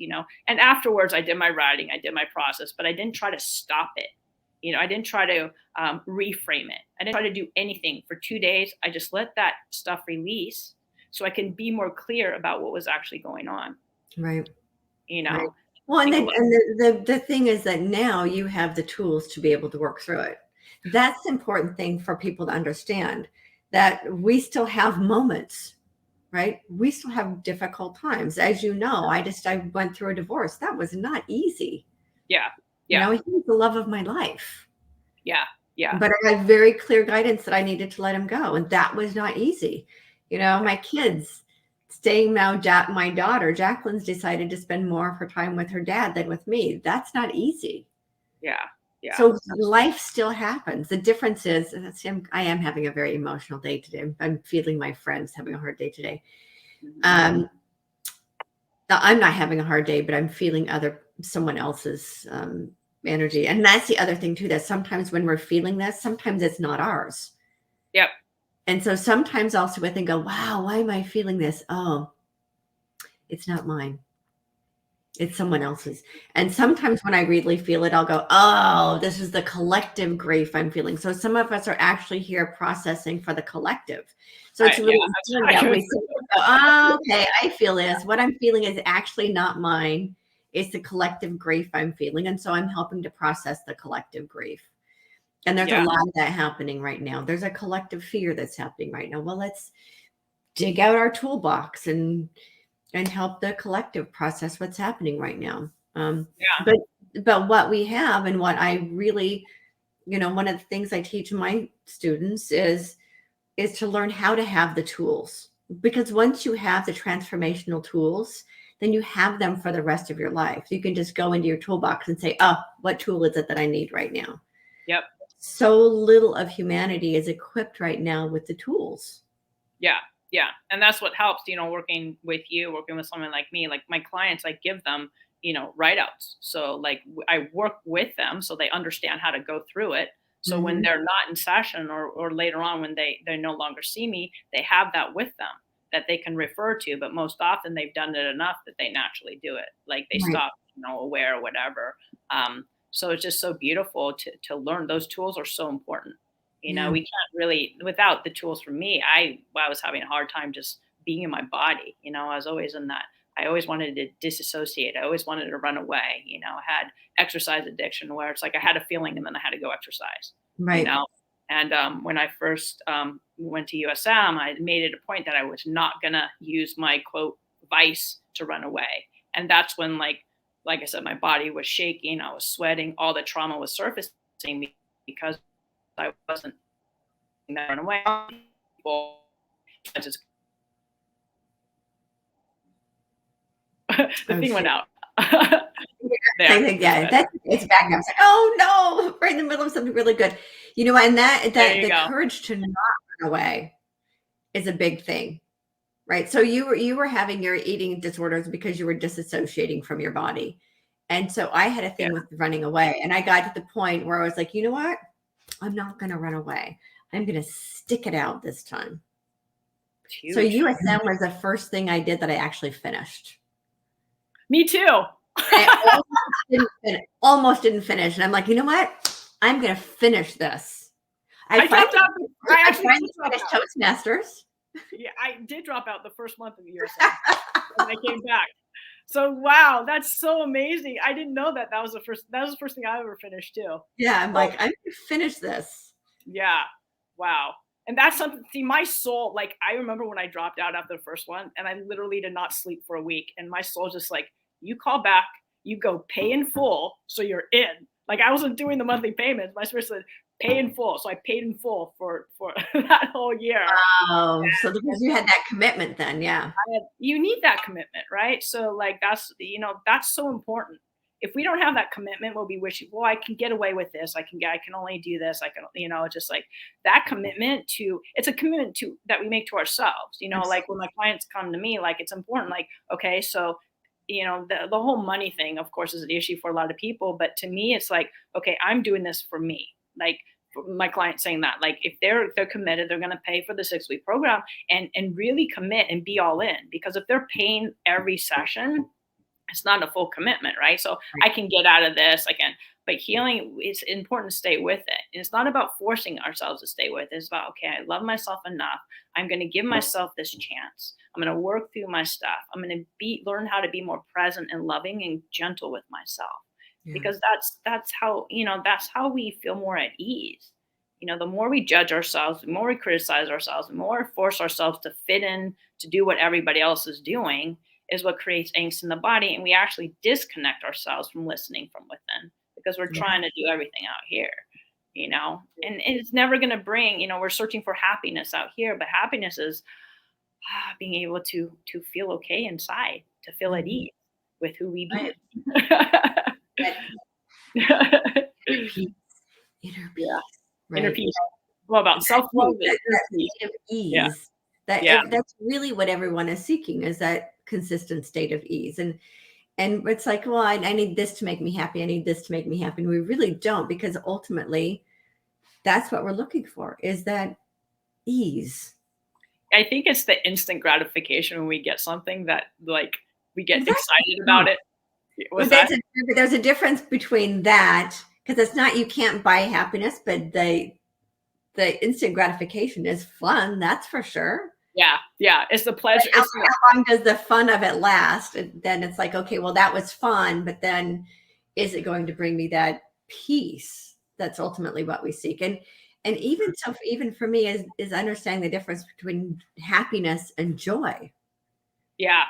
S2: And afterwards I did my writing, I did my process, but I didn't try to stop it. I didn't try to reframe it. I didn't try to do anything for 2 days. I just let that stuff release so I can be more clear about what was actually going on.
S1: Right.
S2: Right.
S1: Well, and the thing is that now you have the tools to be able to work through it. That's the important thing for people to understand, that we still have moments, right? We still have difficult times. As you know, I went through a divorce. That was not easy.
S2: Yeah.
S1: He was the love of my life.
S2: Yeah. Yeah.
S1: But I had very clear guidance that I needed to let him go. And that was not easy. My kids staying now, my daughter, Jacqueline's decided to spend more of her time with her dad than with me. That's not easy.
S2: Yeah. Yeah.
S1: So life still happens. The difference is, I am having a very emotional day today. I'm feeling my friends having a hard day today.
S2: Mm-hmm.
S1: I'm not having a hard day, but I'm feeling someone else's energy. And that's the other thing too, that sometimes when we're feeling this, sometimes it's not ours.
S2: Yep.
S1: And so sometimes I'll sit with and go, wow, why am I feeling this? Oh, it's not mine. It's someone else's. And sometimes when I really feel it, I'll go, oh, this is the collective grief I'm feeling. So some of us are actually here processing for the collective. So it's really important that we sit and go, oh, okay, I feel this. What I'm feeling is actually not mine. It's the collective grief I'm feeling. And so I'm helping to process the collective grief. And there's a lot of that happening right now. There's a collective fear that's happening right now. Well, let's dig out our toolbox and help the collective process what's happening right now. But what we have, and what I really, one of the things I teach my students is to learn how to have the tools. Because once you have the transformational tools, then you have them for the rest of your life. You can just go into your toolbox and say, oh, what tool is it that I need right now?
S2: Yep.
S1: So little of humanity is equipped right now with the tools.
S2: Yeah. Yeah. And that's what helps, working with you, working with someone like me, like my clients, I give them, write-outs. So like I work with them so they understand how to go through it. So when they're not in session or later on when they no longer see me, they have that with them that they can refer to. But most often they've done it enough that they naturally do it. Like they stop, aware or whatever. So it's just so beautiful to learn. Those tools are so important. We can't really, without the tools for me, I was having a hard time just being in my body. I was always in that. I always wanted to disassociate. I always wanted to run away. I had exercise addiction where it's like I had a feeling and then I had to go exercise.
S1: Right.
S2: And when I first went to USM, I made it a point that I was not going to use my quote vice to run away. And that's when, like I said, my body was shaking. I was sweating. All the trauma was surfacing because I wasn't run away. People just the thing went out.
S1: It's back now. It's like, oh no, right in the middle of something really good. And that the courage to not run away is a big thing, right? So you were having your eating disorders because you were disassociating from your body. And so I had a thing with running away. And I got to the point where I was like, you know what? I'm not going to run away. I'm going to stick it out this time. So USM was the first thing I did that I actually finished.
S2: Me too.
S1: I almost didn't finish. And I'm like, you know what? I'm going to finish this. I finally finished Toastmasters.
S2: Yeah, I did drop out the first month of the year. And I came back. So, wow, that's so amazing. I didn't know that. That was the first thing I ever finished too.
S1: Yeah, I'm like, I'm going to finish this.
S2: Yeah. Wow. And that's something, see, my soul, like, I remember when I dropped out after the first one and I literally did not sleep for a week. And my soul just like, you call back, you go pay in full. So you're in. Like, I wasn't doing the monthly payments. My spirit said, pay in full. So I paid in full for that whole year.
S1: Oh, so because you had that commitment then, yeah.
S2: You need that commitment, right? So like, that's so important. If we don't have that commitment, we'll be wishing, well, I can get away with this. I can only do this. I can, just like that commitment it's a commitment that we make to ourselves, like when my clients come to me, like, it's important. Like, okay, so, the whole money thing, of course, is an issue for a lot of people. But to me, it's like, okay, I'm doing this for me. Like, my client saying that, like, if they're committed, they're going to pay for the 6-week program and really commit and be all in, because if they're paying every session, it's not a full commitment, right? So I can get out of this, but healing, it's important to stay with it. And it's not about forcing ourselves to stay with it. It's about, okay, I love myself enough. I'm going to give myself this chance. I'm going to work through my stuff. I'm going to learn how to be more present and loving and gentle with myself. Because that's how we feel more at ease. The more we judge ourselves, the more we criticize ourselves, the more we force ourselves to fit in, to do what everybody else is doing, is what creates angst in the body. And we actually disconnect ourselves from listening from within because we're trying to do everything out here. and it's never going to bring, we're searching for happiness out here, but happiness is being able to feel okay inside, to feel at
S1: Mhm.
S2: ease with who we
S1: Right.
S2: be.
S1: That inner peace, inner
S2: Yeah,
S1: peace,
S2: inner
S1: right?
S2: peace. What about
S1: Ease,
S2: self-love and inner
S1: that
S2: peace?
S1: state of
S2: Yeah,
S1: ease, that
S2: yeah,
S1: that's really what everyone is seeking, is that consistent state of ease. And it's like, well, I need this to make me happy. I need this to make me happy. And we really don't, because ultimately that's what we're looking for, is that ease.
S2: I think it's the instant gratification when we get something that, like, we
S1: Well,
S2: get
S1: that's
S2: excited
S1: not.
S2: about it.
S1: Well,
S2: What's that?
S1: there's a difference between that, because it's not, you can't buy happiness, but the instant gratification is fun, that's for sure.
S2: Yeah, yeah, it's the
S1: But
S2: pleasure, it's the
S1: how long does the fun of it last? And then it's like, okay, well, that was fun, but then is it going to bring me that peace? That's ultimately what we seek. And even so, even for me, is understanding the difference between happiness and joy.
S2: yeah,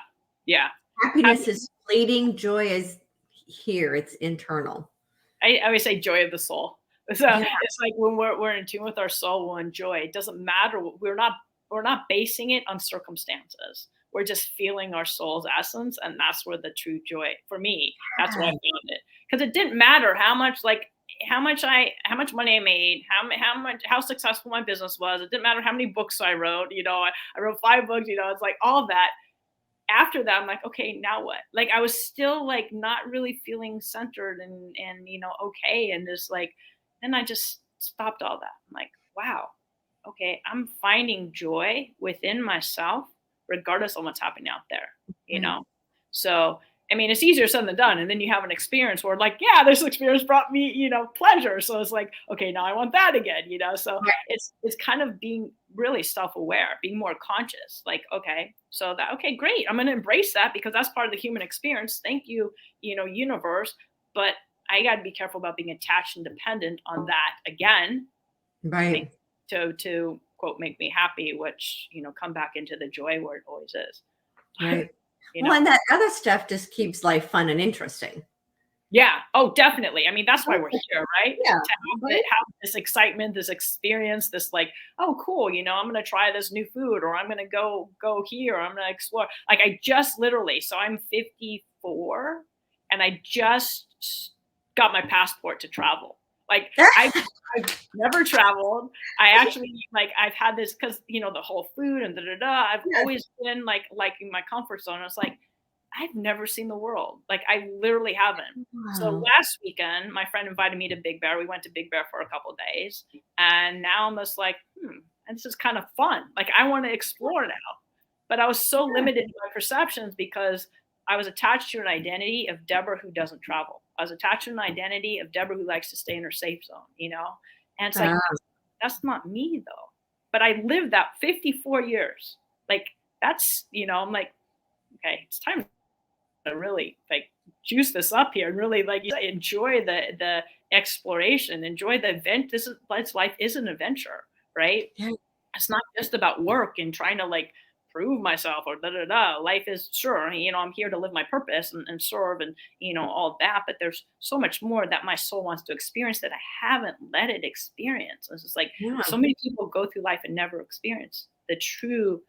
S2: yeah.
S1: Happiness
S2: Happy
S1: is fleeting, joy is here, it's internal.
S2: I always say joy of the soul. So
S1: Yeah,
S2: it's like when we're in tune with our soul, we'll enjoy. It doesn't matter. We're not basing it on circumstances. We're just feeling our soul's essence, and that's where the true joy, for me, that's where I found it. Because it didn't matter how much, like, how much money I made, how successful my business was. It didn't matter how many books I wrote. I wrote 5 books. It's like all that. After that, I'm like, okay, now what? Like, I was still like not really feeling centered and okay, and just like, then I just stopped all that. I'm like, wow, okay, I'm finding joy within myself, regardless of what's happening out there, you
S1: right.
S2: know. So I mean, it's easier said than done. And then you have an experience where, like, yeah, this experience brought me, pleasure. So it's like, okay, now I want that again. So it's kind of being really self-aware, being more conscious. Like, okay, so that, okay, great. I'm going to embrace that because that's part of the human experience. Thank you, universe. But I got to be careful about being attached and dependent on that again to make
S1: Right.
S2: to quote make me happy, which come back into the joy where it always is.
S1: Right.
S2: you
S1: Well,
S2: know.
S1: and that other stuff just keeps life fun and interesting.
S2: Yeah. Oh, definitely. I mean, that's why we're here, right?
S1: Yeah,
S2: To
S1: right?
S2: have this excitement, this experience, this like, oh, cool. I'm gonna try this new food, or I'm gonna go here, or I'm gonna explore. Like, I just literally, so I'm 54, and I just got my passport to travel. Like, I've never traveled. I actually, like, I've had this because the whole food and da da da. I've
S1: Yes.
S2: always been like in my comfort zone. It's like, I've never seen the world. Like, I literally haven't. So
S1: Wow.
S2: last weekend, my friend invited me to Big Bear. We went to Big Bear for a couple of days, and now I'm just like, and this is kind of fun. Like, I want to explore now. But I was so limited in my perceptions because I was attached to an identity of Debra who doesn't travel. I was attached to an identity of Debra who likes to stay in her safe zone. And it's like,
S1: Ah,
S2: that's not me though. But I lived that 54 years. Like, I'm like, okay, it's time to really like juice this up here and really, like, enjoy the exploration, enjoy the event. Life is an adventure, right?
S1: yeah,
S2: It's not just about work and trying to like prove myself or da da da. Life is, sure, I'm here to live my purpose and serve and all that, but there's so much more that my soul wants to experience that I haven't let it experience. It's just like
S1: yeah,
S2: so many people go through life and never experience the true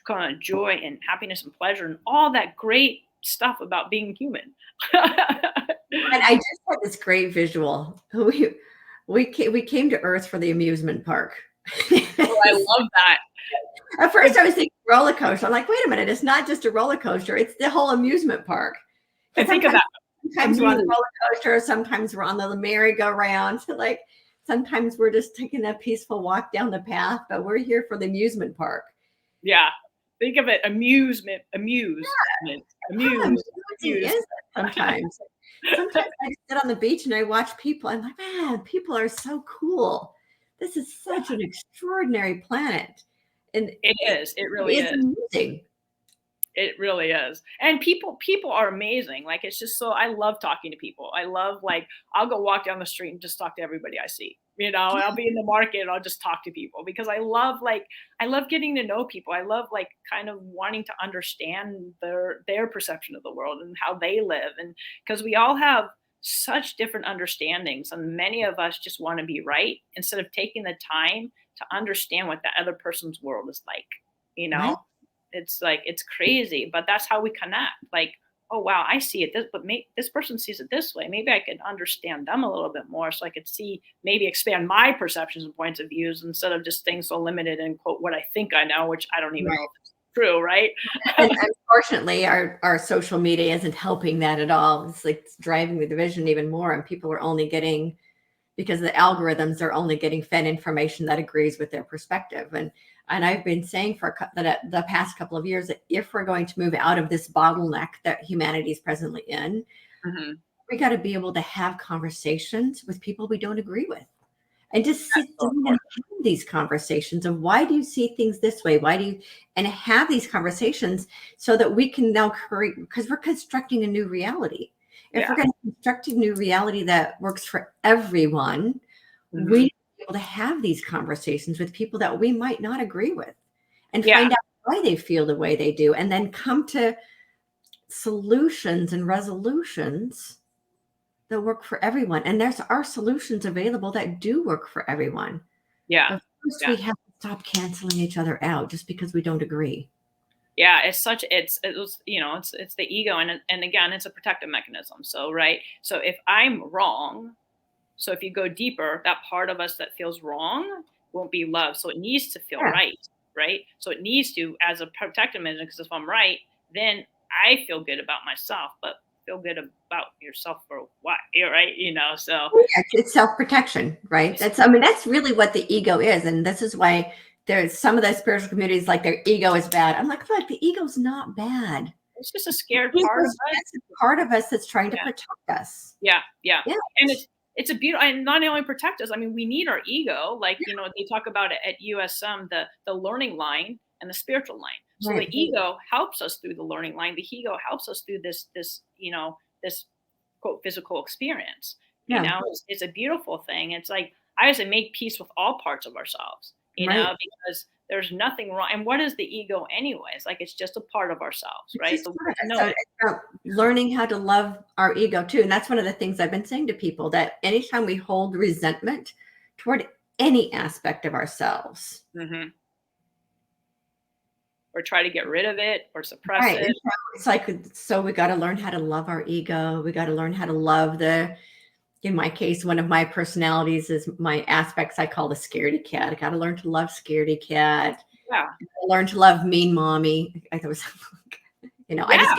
S2: kind of joy and happiness and pleasure and all that great stuff about being human.
S1: and I just had this great visual. We came to Earth for the amusement park.
S2: Oh, I love that.
S1: At first, I was thinking roller coaster. I'm like, wait a minute, it's not just a roller coaster; it's the whole amusement park.
S2: And
S1: Because
S2: think of that.
S1: sometimes we're on the
S2: Amuse.
S1: roller coaster, sometimes we're on the merry-go-round. So, like, sometimes we're just taking a peaceful walk down the path, but we're here for the amusement park.
S2: Yeah. Think of it. Amusement.
S1: How
S2: Amuse.
S1: amusing is
S2: Amuse.
S1: it sometimes? Sometimes I just sit on the beach and I watch people. I'm like, man, people are so cool. This is such an extraordinary planet. And
S2: It is. It really
S1: it's
S2: is.
S1: amazing.
S2: It really is. And people are amazing. Like, it's just so, I love talking to people. I love, like, I'll go walk down the street and just talk to everybody I see. And I'll be in the market and I'll just talk to people because I love getting to know people. I love, like, kind of wanting to understand their perception of the world and how they live. And because we all have such different understandings, and many of us just want to be right instead of taking the time to understand what the other person's world is like. You
S1: Right.
S2: know, it's like it's crazy, but that's how we connect. Like, oh wow, I see it this, but this person sees it this way. Maybe I could understand them a little bit more, so I could see, maybe expand my perceptions and points of views instead of just staying so limited in quote what I think I know, which I don't even know
S1: Right.
S2: if it's true, right?
S1: And unfortunately, our social media isn't helping that at all. It's like it's driving the division even more, and people are only getting, because the algorithms are only getting fed information that agrees with their perspective. And I've been saying for the past couple of years that if we're going to move out of this bottleneck that humanity is presently in,
S2: Hmm.
S1: we got to be able to have conversations with people we don't agree with, and just sit
S2: That's so
S1: down and
S2: important.
S1: have these conversations of why do you see things this way? Why do you, and have these conversations so that we can now create, because we're constructing a new reality. If we're
S2: Yeah.
S1: going to construct a new reality that works for everyone, we
S2: Hmm.
S1: need to be able to have these conversations with people that we might not agree with, and
S2: Yeah.
S1: find out why they feel the way they do, and then come to solutions and resolutions that work for everyone. And there's our solutions available that do work for everyone.
S2: Yeah.
S1: But first,
S2: Yeah.
S1: we have to stop canceling each other out just because we don't agree.
S2: Yeah, it's such it was, it's the ego, and again, it's a protective mechanism. So right, so if I'm wrong, so if you go deeper, that part of us that feels wrong won't be loved, so it needs to feel
S1: Yeah,
S2: right, right? So it needs to, as a protective mechanism, because if I'm right, then I feel good about myself, but feel good about yourself for what? You're right, so
S1: yeah, it's self-protection, right?
S2: it's,
S1: That's, I mean, that's really what the ego is. And this is why there's some of the spiritual communities like their ego is bad. I'm like, look, the ego's not bad.
S2: it's just a scared
S1: The
S2: part of
S1: ego's
S2: us.
S1: just a part of us that's trying to
S2: Yeah.
S1: protect us.
S2: Yeah, yeah.
S1: Yeah,
S2: And it's a beautiful, and not only protect us. I mean, we need our ego. Like, they talk about it at USM, the learning line and the spiritual line. So the
S1: right.
S2: ego helps us through the learning line. The ego helps us through this quote physical experience.
S1: Yeah,
S2: It's a beautiful thing. It's like I always say make peace with all parts of ourselves,
S1: right.
S2: because there's nothing wrong. And what is the ego anyways? Like it's just a part of ourselves,
S1: It's
S2: right?
S1: just
S2: So we
S1: part of
S2: just
S1: it.
S2: know
S1: So
S2: it.
S1: it's about learning how to love our ego too. And that's one of the things I've been saying to people, that anytime we hold resentment toward any aspect of ourselves,
S2: Hmm. Or try to get rid of it or suppress
S1: right?
S2: it.
S1: And so it's like, so we got to learn how to love our ego. We got to learn how to love in my case, one of my personalities is my aspects I call the scaredy cat. I got to learn to love scaredy cat.
S2: Yeah.
S1: Learn to love mean mommy. I thought it was, I
S2: Yeah.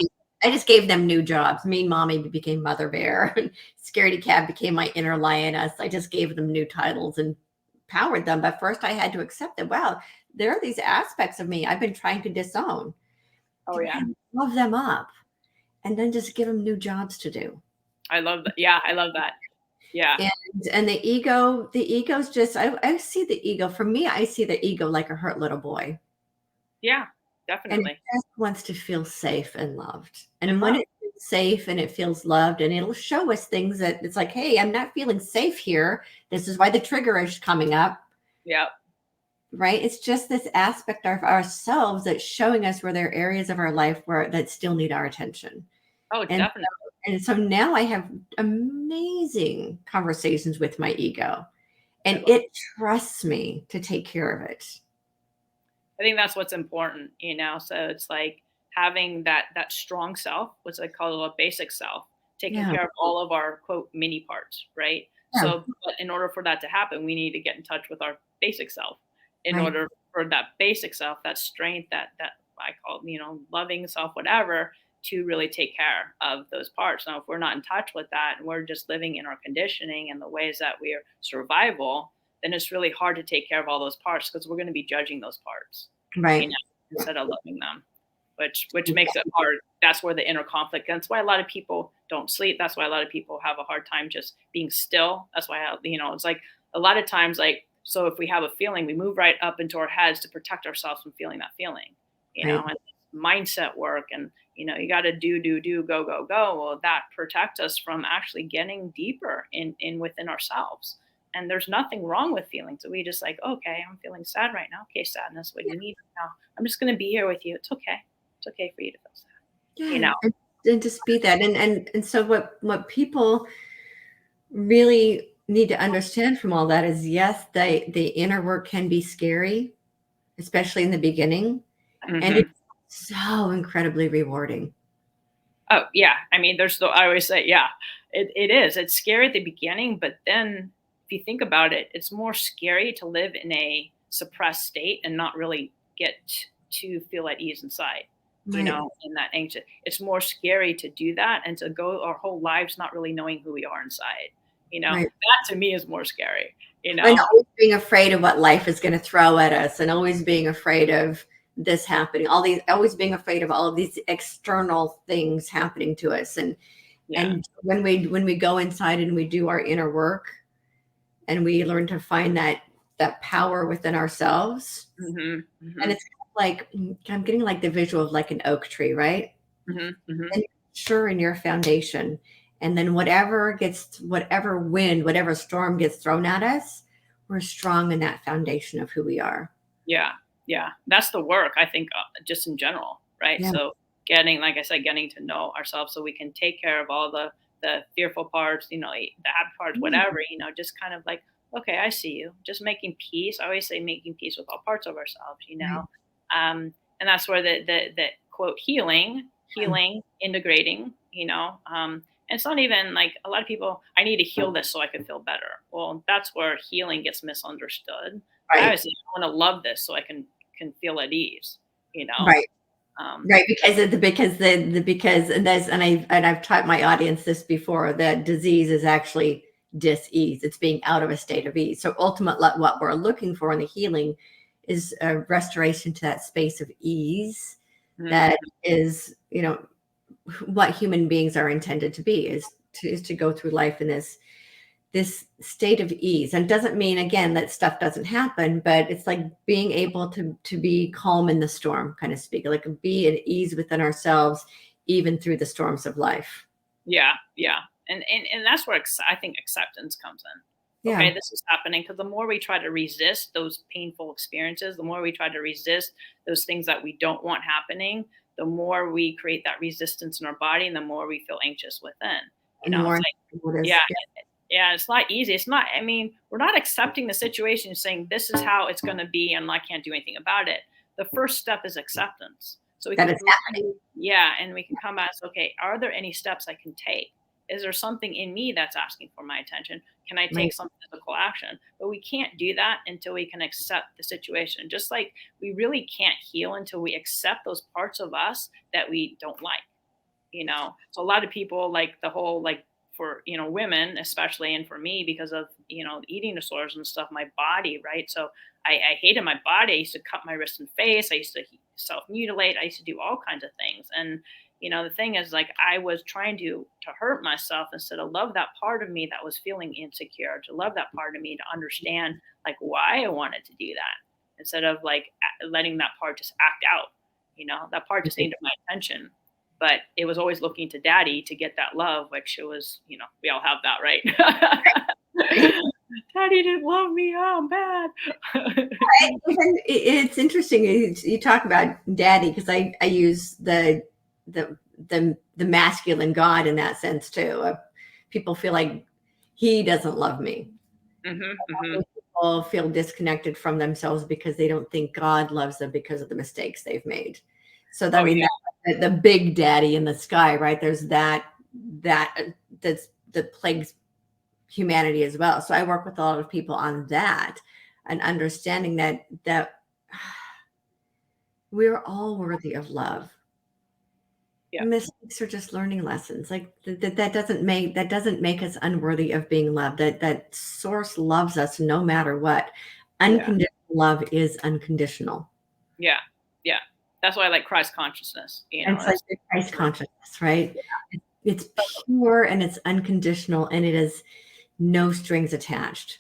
S1: just gave them new jobs. Mean mommy became mother bear. And scaredy cat became my inner lioness. I just gave them new titles and powered them. But first, I had to accept that. Wow, there are these aspects of me I've been trying to disown.
S2: Oh,
S1: Then I
S2: yeah.
S1: gotta love them up, and then just give them new jobs to do.
S2: I love that. Yeah, I love that. Yeah.
S1: And the ego's just, I see the ego. For me, I see the ego like a hurt little boy.
S2: Yeah,
S1: And it
S2: definitely.
S1: just wants to feel safe and loved.
S2: And
S1: And when
S2: love.
S1: it feels safe and it feels loved, and it'll show us things that it's like, hey, I'm not feeling safe here. This is why the trigger is coming up,
S2: Yeah.
S1: right? It's just this aspect of ourselves that's showing us where there are areas of our life where that still need our attention.
S2: Oh,
S1: And
S2: definitely.
S1: and so now I have amazing conversations with my ego,
S2: I
S1: and
S2: love
S1: it trusts me to take care of it.
S2: I think that's what's important. So it's like having that strong self, which I call a basic self, taking
S1: Yeah.
S2: care of all of our quote mini parts, right?
S1: Yeah.
S2: So, but in order for that to happen, we need to get in touch with our basic self. In
S1: Right.
S2: order for that basic self, that strength, that I call loving self, whatever, to really take care of those parts. Now, if we're not in touch with that and we're just living in our conditioning and the ways that we are survival, then it's really hard to take care of all those parts because we're going to be judging those parts, you know,
S1: Right. Yeah.
S2: instead of loving them, which makes it hard. That's where the inner conflict. That's why a lot of people don't sleep. That's why a lot of people have a hard time just being still. That's why it's like a lot of times, like, so if we have a feeling, we move right up into our heads to protect ourselves from feeling that feeling,
S1: Right.
S2: and mindset work, and you got to do, go, go, go. Well, that protects us from actually getting deeper in within ourselves. And there's nothing wrong with feeling. So we just like, okay, I'm feeling sad right now. Okay, sadness, what do you need right now? I'm just going to be here with you. It's okay. It's okay for you to feel sad. You
S1: Yeah,
S2: know?
S1: and just be that. And so what people really need to understand from all that is, yes, the inner work can be scary, especially in the beginning, and
S2: Hmm.
S1: it's so incredibly rewarding.
S2: Oh yeah, I mean, I always say, yeah, it is. It's scary at the beginning, but then if you think about it, it's more scary to live in a suppressed state and not really get to feel at ease inside.
S1: Right,
S2: In that anxious. It's more scary to do that and to go our whole lives not really knowing who we are inside.
S1: right.
S2: That to me is more scary.
S1: And always being afraid of what life is gonna throw at us, and always being afraid of this happening, all these always being afraid of all of these external things happening to us,
S2: Yeah.
S1: and when we go inside and we do our inner work, and we learn to find that power within ourselves,
S2: Mhm.
S1: and
S2: Mhm.
S1: it's kind of like I'm getting like the visual of like an oak tree, right?
S2: Mhm. Mhm.
S1: And you're sure in your foundation. And then whatever wind, whatever storm gets thrown at us, we're strong in that foundation of who we are.
S2: Yeah, yeah. That's the work, I think, just in general, right?
S1: Yeah.
S2: So getting, like I said, getting to know ourselves so we can take care of all the fearful parts, the happy parts,
S1: Yeah.
S2: whatever, just kind of like, okay, I see you. Just making peace. I always say making peace with all parts of ourselves.
S1: Right.
S2: And that's where the quote healing, integrating, and it's not even like a lot of people, I need to heal this so I can feel better. Well, that's where healing gets misunderstood. I
S1: Right.
S2: always say, I want to love this so I can feel at ease, you know.
S1: Right.
S2: Um,
S1: Right. Because and I've taught my audience this before, that disease is actually dis-ease. It's being out of a state of ease. So ultimately what we're looking for in the healing is a restoration to that space of ease
S2: mhm.
S1: that is, what human beings are intended to be, is to go through life in this state of ease. And it doesn't mean, again, that stuff doesn't happen, but it's like being able to be calm in the storm, kind of speak, like be at ease within ourselves even through the storms of life.
S2: Yeah, yeah. And that's where I think acceptance comes in. Okay,
S1: Yeah.
S2: this is happening because the more we try to resist those painful experiences, the more we try to resist those things that we don't want happening, the more we create that resistance in our body and the more we feel anxious within.
S1: And
S2: It's
S1: more
S2: like,
S1: what
S2: yeah,
S1: is,
S2: yeah, it's not easy. It's not, I mean, we're not accepting the situation and saying this is how it's going to be and I can't do anything about it. The first step is acceptance. So we
S1: that
S2: can
S1: is happening.
S2: really, yeah, and we can come at, okay, are there any steps I can take? Is there something in me that's asking for my attention? Can I
S1: Right.
S2: take some physical action? But we can't do that until we can accept the situation. Just like we really can't heal until we accept those parts of us that we don't like. So a lot of people like the whole like for women especially, and for me because of eating disorders and stuff, my body, right? So I hated my body. I used to cut my wrist and face. I used to self mutilate. I used to do all kinds of things. And the thing is, like, I was trying to hurt myself instead of love that part of me that was feeling insecure, to love that part of me, to understand like why I wanted to do that, instead of like letting that part just act out. That part just needed my attention, but it was always looking to daddy to get that love, which it was, we all have that, right?
S1: Right.
S2: Daddy didn't love me. Oh, I'm bad.
S1: And it's interesting you talk about daddy, because I use the the masculine God in that sense too. People feel like he doesn't love me.
S2: Hmm. Hmm.
S1: People feel disconnected from themselves because they don't think God loves them because of the mistakes they've made. So I
S2: Oh
S1: mean,
S2: yeah,
S1: the big daddy in the sky, right? There's that that plagues humanity as well. So I work with a lot of people on that, and understanding that we're all worthy of love.
S2: yeah,
S1: Mistakes are just learning lessons. Like that doesn't make us unworthy of being loved. That source loves us no matter what.
S2: yeah,
S1: Unconditional love is unconditional.
S2: yeah, yeah. That's why I like Christ consciousness.
S1: And it's like
S2: That's
S1: the Christ consciousness, right? It's pure and it's unconditional and it is no strings attached.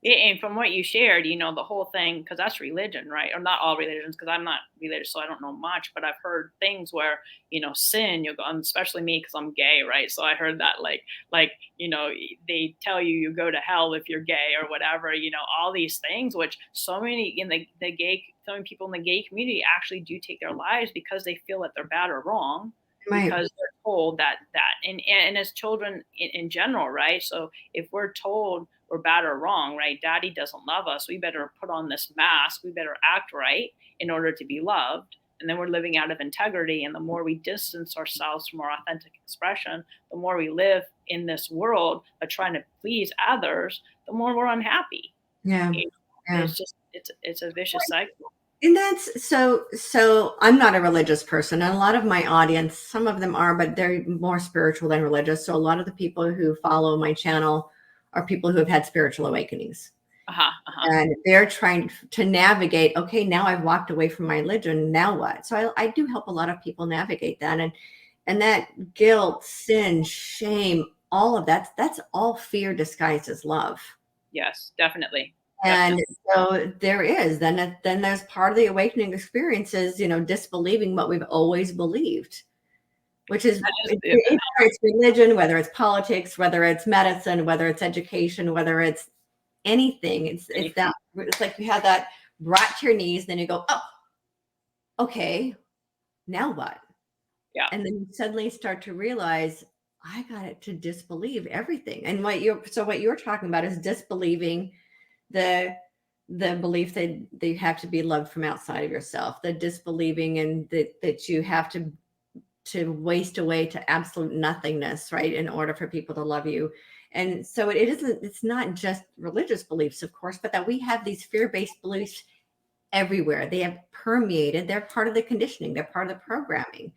S2: yeah, and from what you shared, the whole thing, because that's religion, right? Or not all religions, because I'm not religious, so I don't know much. But I've heard things where, sin, you go, and especially me, because I'm gay, right? So I heard that, like, they tell you you go to hell if you're gay or whatever. All these things, which so many in the gay, so many people in the gay community actually do take their lives because they feel that they're bad or wrong,
S1: Right.
S2: because told and as children in general, right? So if we're told we're bad or wrong, right? Daddy doesn't love us. We better put on this mask. We better act right in order to be loved. And then we're living out of integrity. And the more we distance ourselves from our authentic expression, the more we live in this world of trying to please others, the more we're unhappy.
S1: Yeah.
S2: You know,
S1: Yeah.
S2: it's a vicious cycle.
S1: And that's so I'm not a religious person, and a lot of my audience, some of them are, but they're more spiritual than religious. So a lot of the people who follow my channel are people who have had spiritual awakenings. And they're trying to navigate, okay, now I've walked away from my religion, now what? So I do help a lot of people navigate that. And that guilt, sin, shame, all of that's all fear disguised as love.
S2: Yes, definitely.
S1: And so there is, then there's part of the awakening experience is, disbelieving what we've always believed, which is whether it's religion, whether it's politics, whether it's medicine, whether it's education, whether it's anything. It's like you have that brought to your knees, then you go, oh, okay, now what?
S2: Yeah.
S1: And then you suddenly start to realize I got it to disbelieve everything. And what you're talking about is disbelieving the belief that you have to be loved from outside of yourself, the disbelieving and that you have to waste away to absolute nothingness, right, in order for people to love you. And so it's not just religious beliefs, of course, but that we have these fear-based beliefs everywhere. They have permeated, they're part of the conditioning, they're part of the programming.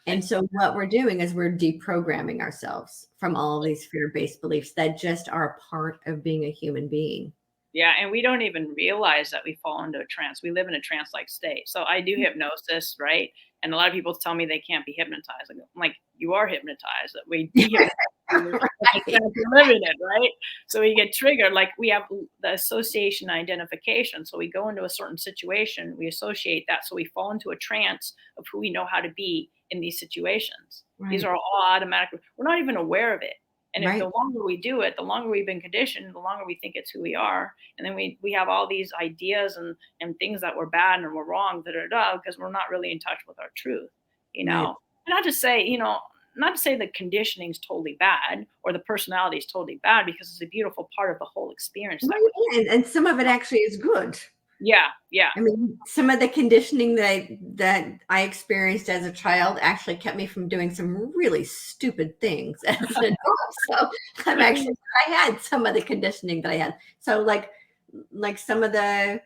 S1: And so what we're doing is we're deprogramming ourselves from all of these fear-based beliefs that just are a part of being a human being.
S2: Yeah, and we don't even realize that we fall into a trance. We live in a trance-like state. So I do hypnosis, right? And a lot of people tell me they can't be hypnotized. I'm like, you are hypnotized. We living it, right? So we get triggered. Like we have the association identification. So we go into a certain situation, we associate that. So we fall into a trance of who we know how to be in these situations. Right. These are all automatic. We're not even aware of it. And if the longer we do it, the longer we've been conditioned, the longer we think it's who we are. And then we have all these ideas and things that we're bad and we're wrong, because we're not really in touch with our truth, And not to say, not to say the conditioning is totally bad or the personality is totally bad, because it's a beautiful part of the whole experience.
S1: And some of it actually is good.
S2: Yeah. Yeah.
S1: I mean, some of the conditioning that I experienced as a child actually kept me from doing some really stupid things as an adult. So I had some of the conditioning that I had. So like some of the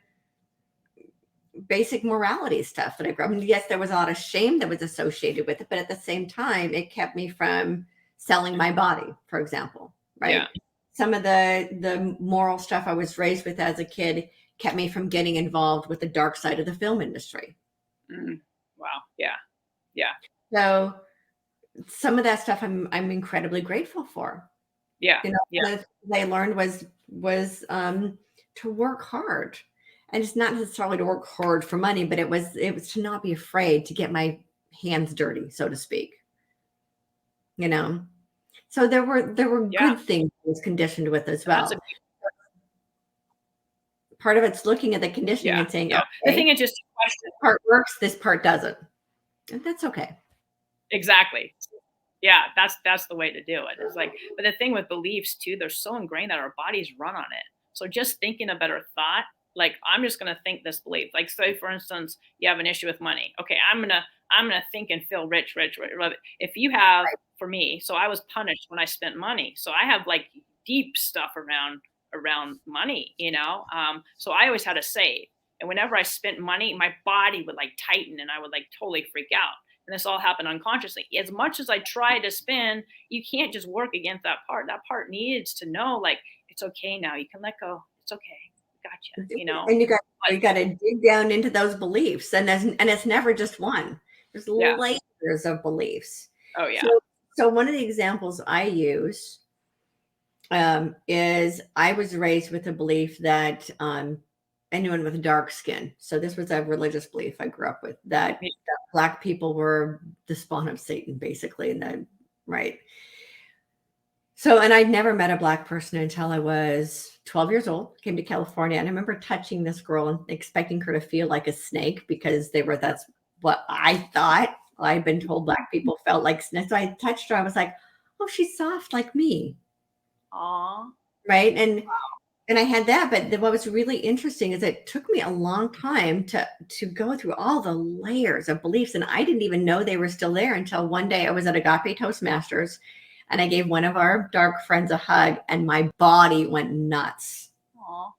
S1: basic morality stuff that I grew up. I mean, yes, there was a lot of shame that was associated with it, but at the same time, it kept me from selling my body, for example, right? Yeah. Some of the moral stuff I was raised with as a kid kept me from getting involved with the dark side of the film industry.
S2: Wow. Yeah. Yeah.
S1: So some of that stuff I'm incredibly grateful for.
S2: Yeah.
S1: The thing I learned was to work hard. And it's not necessarily to work hard for money, but it was to not be afraid to get my hands dirty, so to speak. So there were good things I was conditioned with as well. Part of it's looking at the conditioning and saying, okay,
S2: the thing is just a question.
S1: This part works, this part doesn't. And that's okay.
S2: Exactly. Yeah, that's the way to do it. It's like, but the thing with beliefs too, they're so ingrained that our bodies run on it. So just thinking a better thought, like I'm just gonna think this belief. Like say for instance, you have an issue with money. Okay, I'm gonna think and feel rich. If you have, for me, so I was punished when I spent money. So I have like deep stuff around money, so I always had to save. And whenever I spent money, my body would like tighten and I would like totally freak out. And this all happened unconsciously. As much as I try to spin, you can't just work against that part. That part needs to know, like, it's okay now. You can let go. It's okay. Gotcha.
S1: And you got to dig down into those beliefs. And it's never just one. There's layers of beliefs.
S2: Oh, yeah.
S1: So one of the examples I use is I was raised with a belief that anyone with dark skin. So this was a religious belief I grew up with, that Black people were the spawn of Satan, basically. And right. So, and I'd never met a Black person until I was 12 years old, came to California. And I remember touching this girl and expecting her to feel like a snake because that's what I thought I'd been told Black people felt like, so I touched her. I was like, oh, she's soft like me.
S2: Aw.
S1: Right. And I had that, but what was really interesting is it took me a long time to go through all the layers of beliefs, and I didn't even know they were still there until one day I was at Agape Toastmasters, and I gave one of our dark friends a hug, and my body went nuts.
S2: Aw.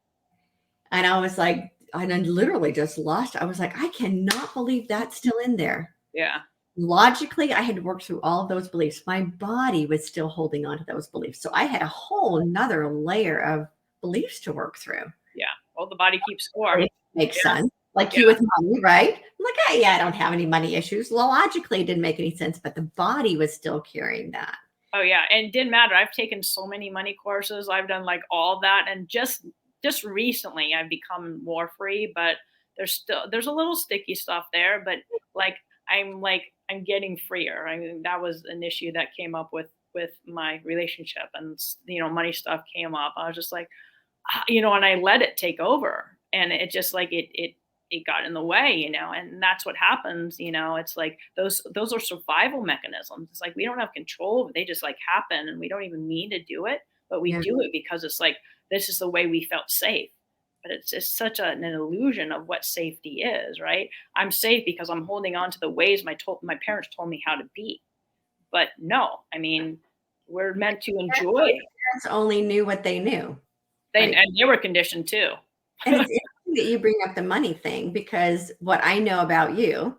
S1: And I was like, and I literally just lost. I was like, I cannot believe that's still in there.
S2: Yeah.
S1: Logically, I had worked through all of those beliefs. My body was still holding on to those beliefs. So I had a whole nother layer of beliefs to work through.
S2: Yeah. Well, the body keeps score.
S1: It makes
S2: Yeah.
S1: sense. Like
S2: Yeah.
S1: you with money, right? I'm like, hey, yeah, I don't have any money issues. Logically, it didn't make any sense, but the body was still carrying that.
S2: Oh yeah, and it didn't matter. I've taken so many money courses. I've done like all that, and just recently I've become more free, but there's a little sticky stuff there, but I'm getting freer. I mean, that was an issue that came up with my relationship, and money stuff came up. I was just like, and I let it take over, and it just like it got in the way, and that's what happens. It's like those are survival mechanisms. It's like we don't have control, they just like happen, and we don't even mean to do it, but we
S1: Yeah.
S2: do it because it's like this is the way we felt safe. But it's just such an illusion of what safety is, right? I'm safe because I'm holding on to the ways my parents told me how to be. But no, I mean, we're meant to enjoy.
S1: Parents only knew what they knew. Right?
S2: And they were conditioned too.
S1: And it's interesting that you bring up the money thing, because what I know about you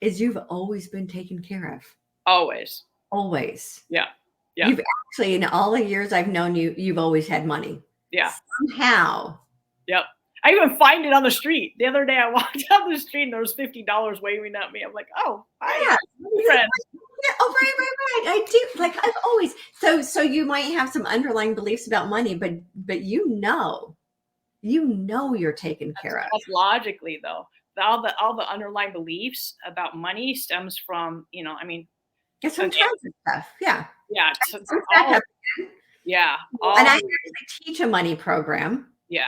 S1: is you've always been taken care of.
S2: Always.
S1: Always.
S2: Yeah. Yeah.
S1: You've actually, in all the years I've known you, you've always had money.
S2: Yeah.
S1: Somehow.
S2: Yep. I even find it on the street. The other day I walked down the street and there was $50 waving at me. I'm like, oh, hi,
S1: Yeah.
S2: friends.
S1: Yeah. Oh, right. I do. Like I've always. So you might have some underlying beliefs about money, but you're taken care of.
S2: That's logically though. All the underlying beliefs about money stems from, I mean,
S1: It's from childhood stuff. Yeah.
S2: yeah. Yeah.
S1: And I actually teach a money program.
S2: Yeah.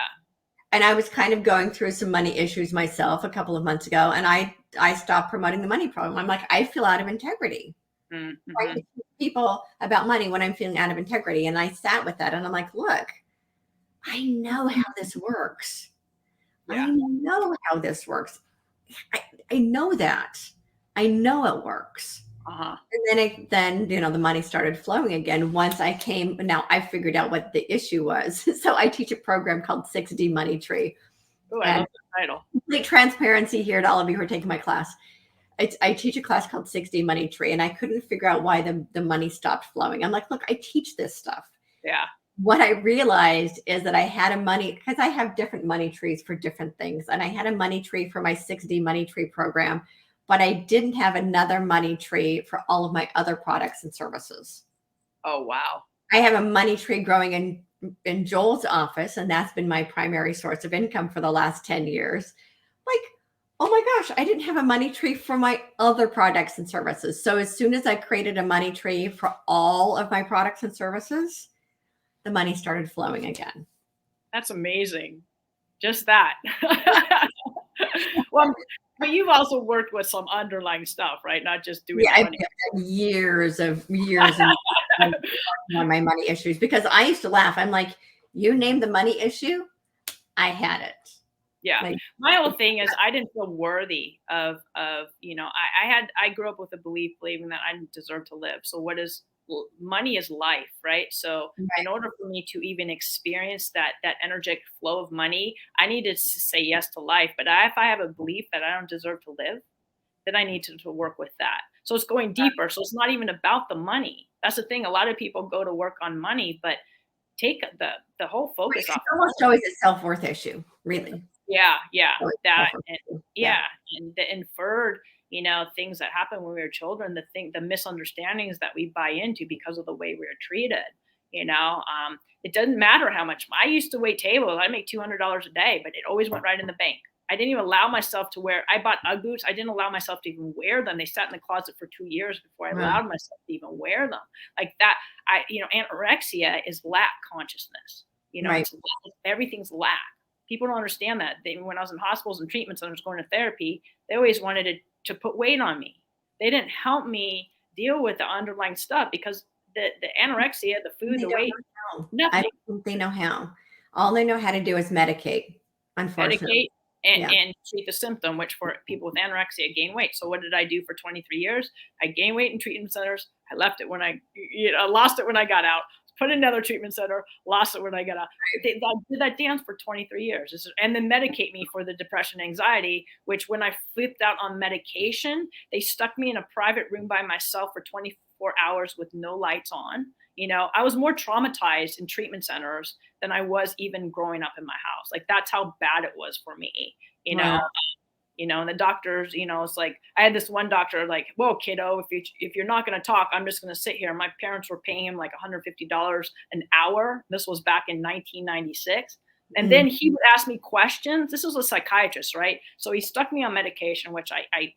S1: And I was kind of going through some money issues myself a couple of months ago, and I stopped promoting the money program. I'm like, I feel out of integrity.
S2: Mm-hmm.
S1: I teach people about money when I'm feeling out of integrity. And I sat with that and I'm like, look, I know how this works.
S2: Yeah.
S1: I know how this works. I know that. I know it works.
S2: Uh-huh.
S1: And then the money started flowing again once now I figured out what the issue was. So I teach a program called 6D Money Tree.
S2: Oh, I love the title.
S1: Complete transparency here to all of you who are taking my class. I teach a class called 6D Money Tree, and I couldn't figure out why the money stopped flowing. I'm like, look, I teach this stuff.
S2: Yeah.
S1: What I realized is that I had a money, because I have different money trees for different things. And I had a money tree for my 6D Money Tree program, but I didn't have another money tree for all of my other products and services.
S2: Oh, wow.
S1: I have a money tree growing in Joel's office, and that's been my primary source of income for the last 10 years. Like, oh my gosh, I didn't have a money tree for my other products and services. So as soon as I created a money tree for all of my products and services, the money started flowing again.
S2: That's amazing. Just that. Well, but you've also worked with some underlying stuff, right? Not just doing money.
S1: I've had years on my money issues, because I used to laugh. I'm like, you name the money issue, I had it.
S2: Yeah.
S1: Like,
S2: my whole thing is I didn't feel worthy of I grew up with a belief believing that I didn't deserve to live. So money is life, right? So in order for me to even experience that energetic flow of money, I needed to say yes to life. But if I have a belief that I don't deserve to live, then I need to work with that. So it's going deeper. So it's not even about the money. That's the thing. A lot of people go to work on money, but take the whole focus off.
S1: It's almost always a self-worth issue, really.
S2: Yeah. And the inferred, things that happen when we were children, the misunderstandings that we buy into because of the way we were treated. It doesn't matter how much. I used to wait tables. I make $200 a day, but it always went right in the bank. I didn't even allow myself to wear. I bought UGG boots. I didn't allow myself to even wear them. They sat in the closet for 2 years before I allowed myself to even wear them. Like that. Anorexia is lack consciousness. It's everything's lack. People don't understand that. When I was in hospitals and treatments and I was going to therapy, they always wanted to put weight on me. They didn't help me deal with the underlying stuff because the anorexia, the food,
S1: They
S2: the
S1: don't
S2: weight,
S1: know how. I
S2: nothing.
S1: don't think they know how. All they know how to do is medicate, unfortunately.
S2: Medicate and,
S1: Yeah.
S2: and treat the symptom, which for people with anorexia gain weight. So what did I do for 23 years? I gained weight in treatment centers. I left it when I lost it when I got out. Put in another treatment center, lost it when I got out. I did that dance for 23 years. And then medicate me for the depression, anxiety, which when I flipped out on medication, they stuck me in a private room by myself for 24 hours with no lights on. I was more traumatized in treatment centers than I was even growing up in my house. Like that's how bad it was for me, you
S1: Wow.
S2: know. And the doctors, it's like I had this one doctor like, whoa, kiddo, if you're not going to talk, I'm just going to sit here. My parents were paying him like $150 an hour. This was back in 1996. And then he would ask me questions. This was a psychiatrist, right? So he stuck me on medication, which I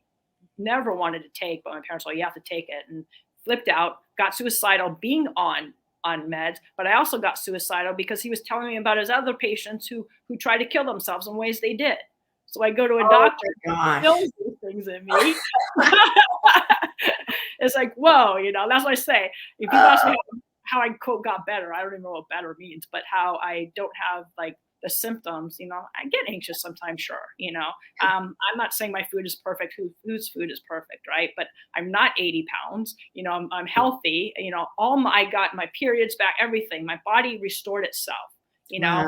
S2: never wanted to take, but my parents were like, you have to take it, and flipped out, got suicidal being on meds. But I also got suicidal because he was telling me about his other patients who tried to kill themselves in ways they did. So I go to a doctor who
S1: Gosh.
S2: fills these things in me. It's like, whoa, that's what I say. If people ask me how I quote got better, I don't even know what better means, but how I don't have like the symptoms, I get anxious sometimes, sure. I'm not saying my food is perfect, whose food is perfect, right? But I'm not 80 pounds, I'm healthy, I got my periods back, everything, my body restored itself,
S1: Wow.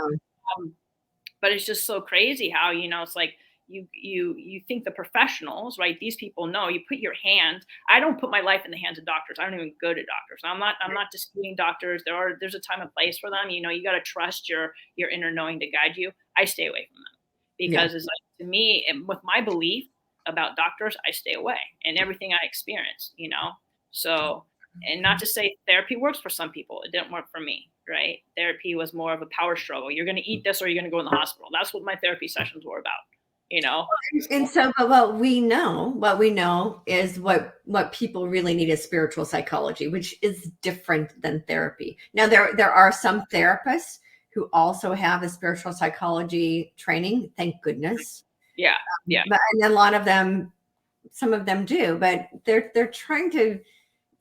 S2: but it's just so crazy how, it's like, you think the professionals, right? These people know. You put your hand. I don't put my life in the hands of doctors. I don't even go to doctors. I'm not disputing doctors. There's a time and place for them. You got to trust your inner knowing to guide you. I stay away from them because it's like, to me, and with my belief about doctors, I stay away and everything I experience. So, and not to say therapy works for some people. It didn't work for me, right? Therapy was more of a power struggle. You're going to eat this or you're going to go in the hospital. That's what my therapy sessions were about.
S1: And so, but what we know is what people really need is spiritual psychology, which is different than therapy. Now, there are some therapists who also have a spiritual psychology training. Thank goodness.
S2: Yeah.
S1: And a lot of them, some of them do, but they're trying to,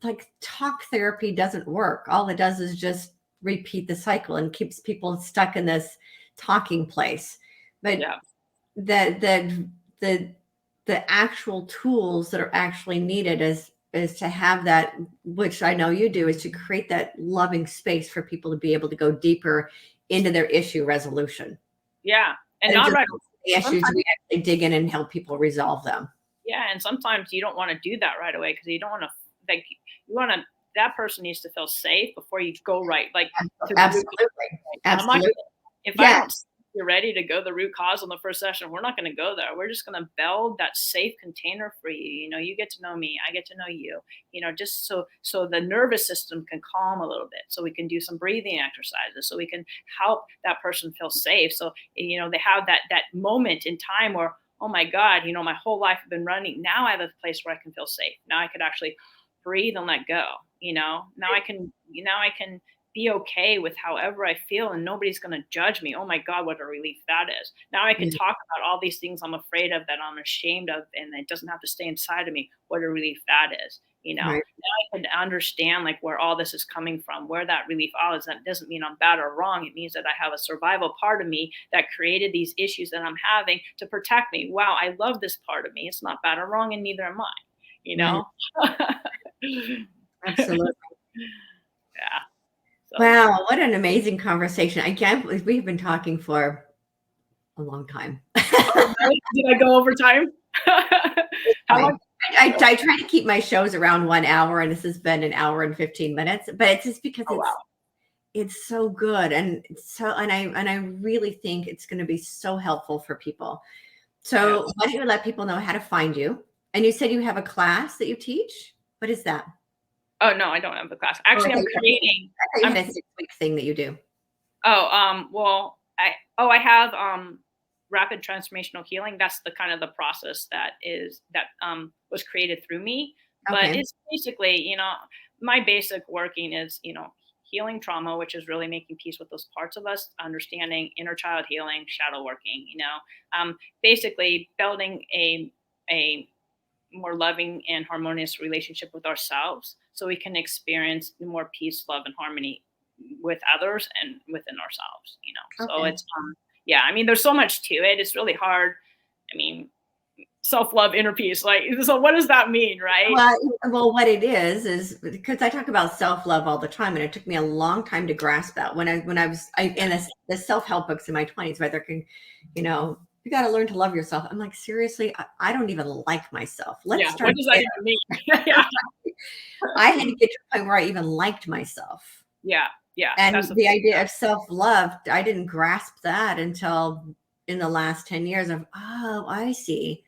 S1: like, talk therapy doesn't work. All it does is just repeat the cycle and keeps people stuck in this talking place. But the actual tools that are actually needed is to have that, which I know you do, is to create that loving space for people to be able to go deeper into their issue resolution.
S2: Yeah. And not right.
S1: The issues, we actually dig in and help people resolve them.
S2: Yeah. And sometimes you don't want to do that right away because you don't want to, like, that person needs to feel safe before you go right. Like,
S1: Absolutely.
S2: If I don't, you're ready to go the root cause on the first session, we're not going to go there. We're just going to build that safe container for you. You get to know me, I get to know you, just so the nervous system can calm a little bit, so we can do some breathing exercises, so we can help that person feel safe. So, they have that moment in time where, oh my God, my whole life I've been running. Now I have a place where I can feel safe. Now I could actually breathe and let go. Now I can be okay with however I feel, and nobody's going to judge me. Oh my God, what a relief that is. Now I can talk about all these things I'm afraid of, that I'm ashamed of, and it doesn't have to stay inside of me. What a relief that is. Now I can understand like where all this is coming from, where that relief is. That doesn't mean I'm bad or wrong. It means that I have a survival part of me that created these issues that I'm having to protect me. Wow, I love this part of me. It's not bad or wrong, and neither am I.
S1: Absolutely.
S2: Yeah. So.
S1: Wow, what an amazing conversation. I can't believe we've been talking for a long time.
S2: Did I go over time? How long?
S1: I try to keep my shows around 1 hour, and this has been an hour and 15 minutes, but it's just because it's so good. And I really think it's going to be so helpful for people. So why don't you let people know how to find you? And you said you have a class that you teach. What is that?
S2: Oh, no, I don't have a class. Actually, I'm creating.
S1: I had a 6-week thing that you do.
S2: Well, I have rapid transformational healing. That's the kind of the process that was created through me. But it's basically, my basic working is, healing trauma, which is really making peace with those parts of us, understanding inner child healing, shadow working, basically building a more loving and harmonious relationship with ourselves so we can experience more peace, love, and harmony with others and within ourselves. So
S1: Okay.
S2: it's yeah, I mean, there's so much to it. It's really hard. I mean, self-love, inner peace, like, so what does that mean, right?
S1: Well, what it is because I talk about self-love all the time, and it took me a long time to grasp that. When I was in the self-help books in my 20s, right? They're you got to learn to love yourself. I'm like, seriously, I don't even like myself. Let's
S2: Yeah, what
S1: start
S2: does that
S1: there.
S2: even mean? Yeah.
S1: I had to get to a point where I even liked myself.
S2: Yeah, yeah,
S1: And
S2: that's the
S1: the
S2: thing.
S1: idea of self-love, I didn't grasp that until in the last 10 years of, oh, I see.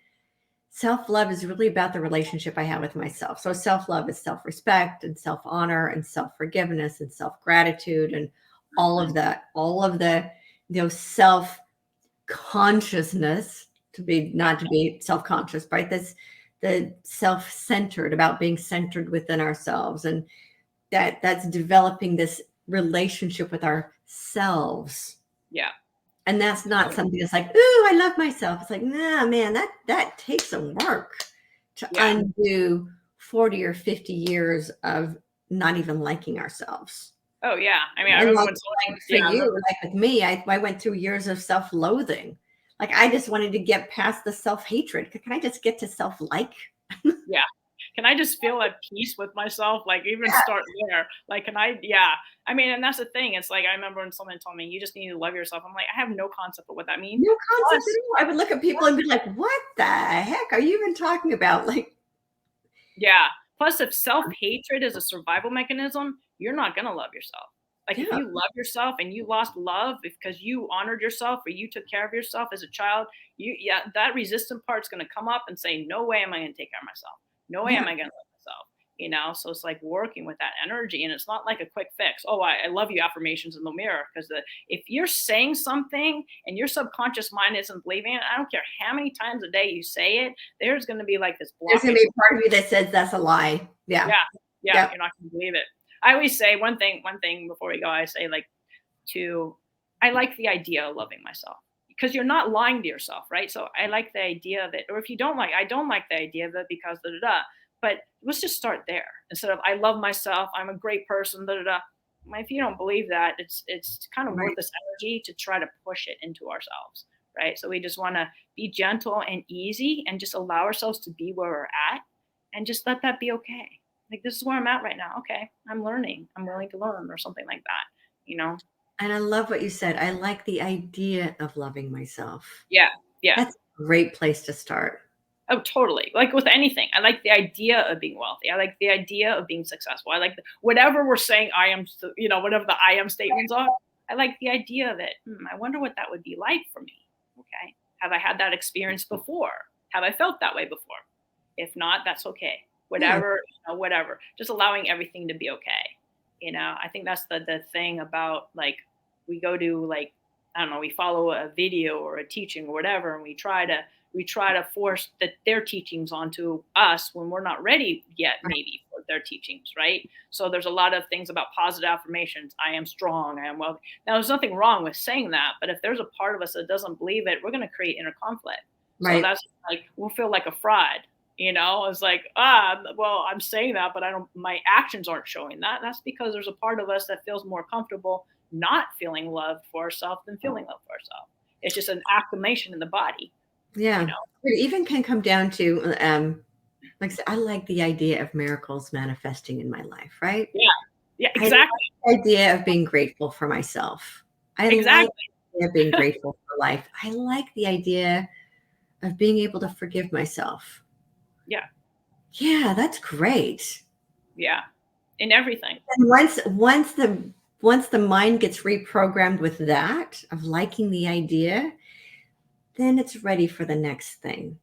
S1: Self-love is really about the relationship I have with myself. So self-love is self-respect and self-honor and self-forgiveness and self-gratitude and all of that, all of the self-consciousness to be not to be self-conscious, right? This the self-centered about being centered within ourselves and that's developing this relationship with ourselves.
S2: Yeah,
S1: And that's not something that's like, ooh, I love myself. It's like, nah, man, that takes some work to
S2: yeah.
S1: undo 40 or 50 years of not even liking ourselves.
S2: Oh, yeah. I mean, I
S1: And
S2: remember
S1: like,
S2: when someone,
S1: like for
S2: yeah, I
S1: you,
S2: remember,
S1: like with me, I went through years of self-loathing. Like I just wanted to get past the self-hatred. Can I just get to self-like?
S2: yeah. Can I just feel at peace with myself? Like, even
S1: Yeah,
S2: start there. Like, can I, yeah. I mean, and that's the thing. It's like, I remember when someone told me, you just need to love yourself. I'm like, I have no concept of what that means.
S1: no concept at
S2: Plus,
S1: all. I would look at people and be like, what the heck are you even talking about? Like,
S2: yeah. Plus, if self-hatred is a survival mechanism, you're not going to love yourself. Like, if
S1: yeah,
S2: you love yourself and you lost love because you honored yourself or you took care of yourself as a child, yeah, that resistant part's going to come up and say, no way am I going to take care of myself. No way am
S1: yeah,
S2: I going to love myself. So it's like working with that energy, and it's not like a quick fix. Oh, I love you affirmations in the mirror, because if you're saying something and your subconscious mind isn't believing it, I don't care how many times a day you say it, there's going to be like this
S1: there's gonna
S2: blockage.
S1: be a part of you that says that's a lie. Yeah,
S2: Yeah, yeah,
S1: yeah,
S2: you're not gonna believe it. I always say one thing before we go, I say, like, to I like the idea of loving myself, because you're not lying to yourself, right? So I like the idea of it. Or if you don't like, I don't like the idea of it because da da da. But let's just start there instead of I love myself, I'm a great person, da da da. If you don't believe that, it's kind of
S1: right.
S2: worthless energy to try to push it into ourselves, right? So we just want to be gentle and easy and just allow ourselves to be where we're at and just let that be okay. Like, this is where I'm at right now. Okay, I'm learning. I'm willing to learn, or something like that. You know?
S1: And I love what you said. I like the idea of loving myself.
S2: Yeah, yeah.
S1: That's a great place to start.
S2: Oh, totally. Like with anything, I like the idea of being wealthy. I like the idea of being successful. I like whatever we're saying. I am, whatever the I am statements are. I like the idea of it. I wonder what that would be like for me. Okay, have I had that experience before? Have I felt that way before? If not, that's okay.
S1: Yeah,
S2: Whatever. Just allowing everything to be okay. I think that's the thing about, like, we go to, like, I don't know, we follow a video or a teaching or whatever, and we try to force their teachings onto us when we're not ready yet, maybe, for their teachings, right? So there's a lot of things about positive affirmations. I am strong. I am wealthy. Now, there's nothing wrong with saying that, but if there's a part of us that doesn't believe it, we're going to create inner conflict. So
S1: right.
S2: that's like, we'll feel like a fraud. It's like, well, I'm saying that, but my actions aren't showing that. That's because there's a part of us that feels more comfortable not feeling love for ourselves than feeling love for ourselves. It's just an acclamation in the body, you
S1: Yeah.
S2: know?
S1: It even can come down to, like I said, I like the idea of miracles manifesting in my life, right?
S2: Yeah. Yeah,
S1: I like
S2: exactly.
S1: the idea of being grateful for myself. I like
S2: Exactly.
S1: the idea of being grateful for life. I like the idea of being able to forgive myself.
S2: Yeah.
S1: Yeah, that's great.
S2: Yeah. In everything.
S1: And once the mind gets reprogrammed with that of liking the idea, then it's ready for the next thing.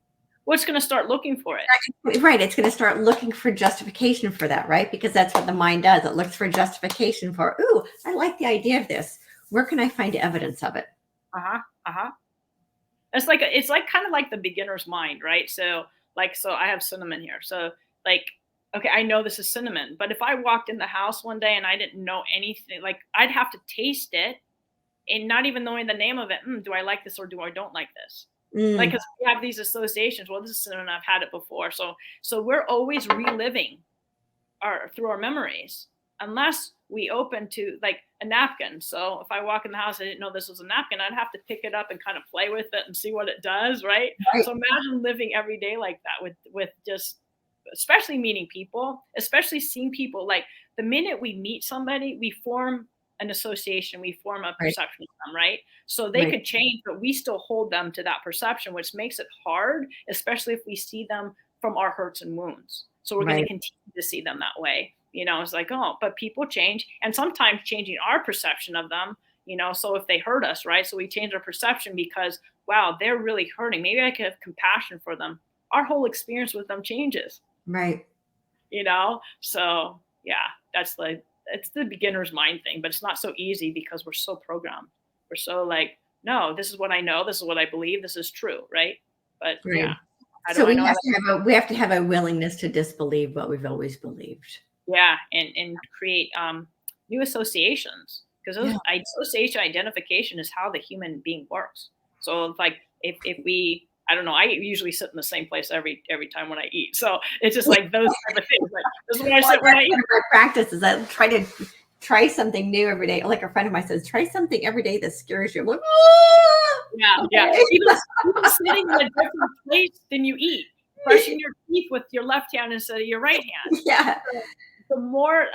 S2: What's going to start looking for it?
S1: Right, it's going to start looking for justification for that, right? Because that's what the mind does. It looks for justification for, ooh, I like the idea of this. Where can I find evidence of it?
S2: Uh-huh. Uh-huh. It's like kind of like the beginner's mind, right? So I have cinnamon here. So, like, okay, I know this is cinnamon, but if I walked in the house one day and I didn't know anything, like I'd have to taste it and not even knowing the name of it. Do I like this or do I don't like this? Like,
S1: Mm,
S2: because we have these associations. Well, this is cinnamon. I've had it before. So we're always reliving through our memories unless we open to like a napkin. So if I walk in the house, I didn't know this was a napkin, I'd have to pick it up and kind of play with it and see what it does, right?
S1: right,
S2: So imagine living every day like that with just, especially meeting people, especially seeing people. Like the minute we meet somebody, we form an association, we form a
S1: right,
S2: perception of them, right? So they
S1: right,
S2: could change, but we still hold them to that perception, which makes it hard, especially if we see them from our hurts and wounds. So we're going to
S1: right,
S2: continue to see them that way. It's like, oh, but people change, and sometimes changing our perception of them, so if they hurt us, right? So we change our perception because, wow, they're really hurting. Maybe I could have compassion for them. Our whole experience with them changes,
S1: right.
S2: So yeah, it's the beginner's mind thing, but it's not so easy because we're so programmed. We're so like, no, this is what I know, this is what I believe, this is true, right? But yeah,
S1: Right.
S2: how do
S1: So
S2: I know how to,
S1: we have to have a willingness to disbelieve what we've always believed.
S2: yeah, and create new associations, because
S1: Yeah.
S2: those association identification is how the human being works. So it's like if we, I don't know, I usually sit in the same place every time when I eat. So it's just like those type of things. Like this is where I
S1: Well,
S2: sit when I
S1: that's
S2: eat.
S1: one of my practices. I try to try something new every day. Like a friend of mine says, try something every day that scares you. I'm like,
S2: Yeah, yeah.
S1: okay.
S2: Even sitting in a different place than you eat, brushing your teeth with your left hand instead of your right hand.
S1: Yeah.
S2: The more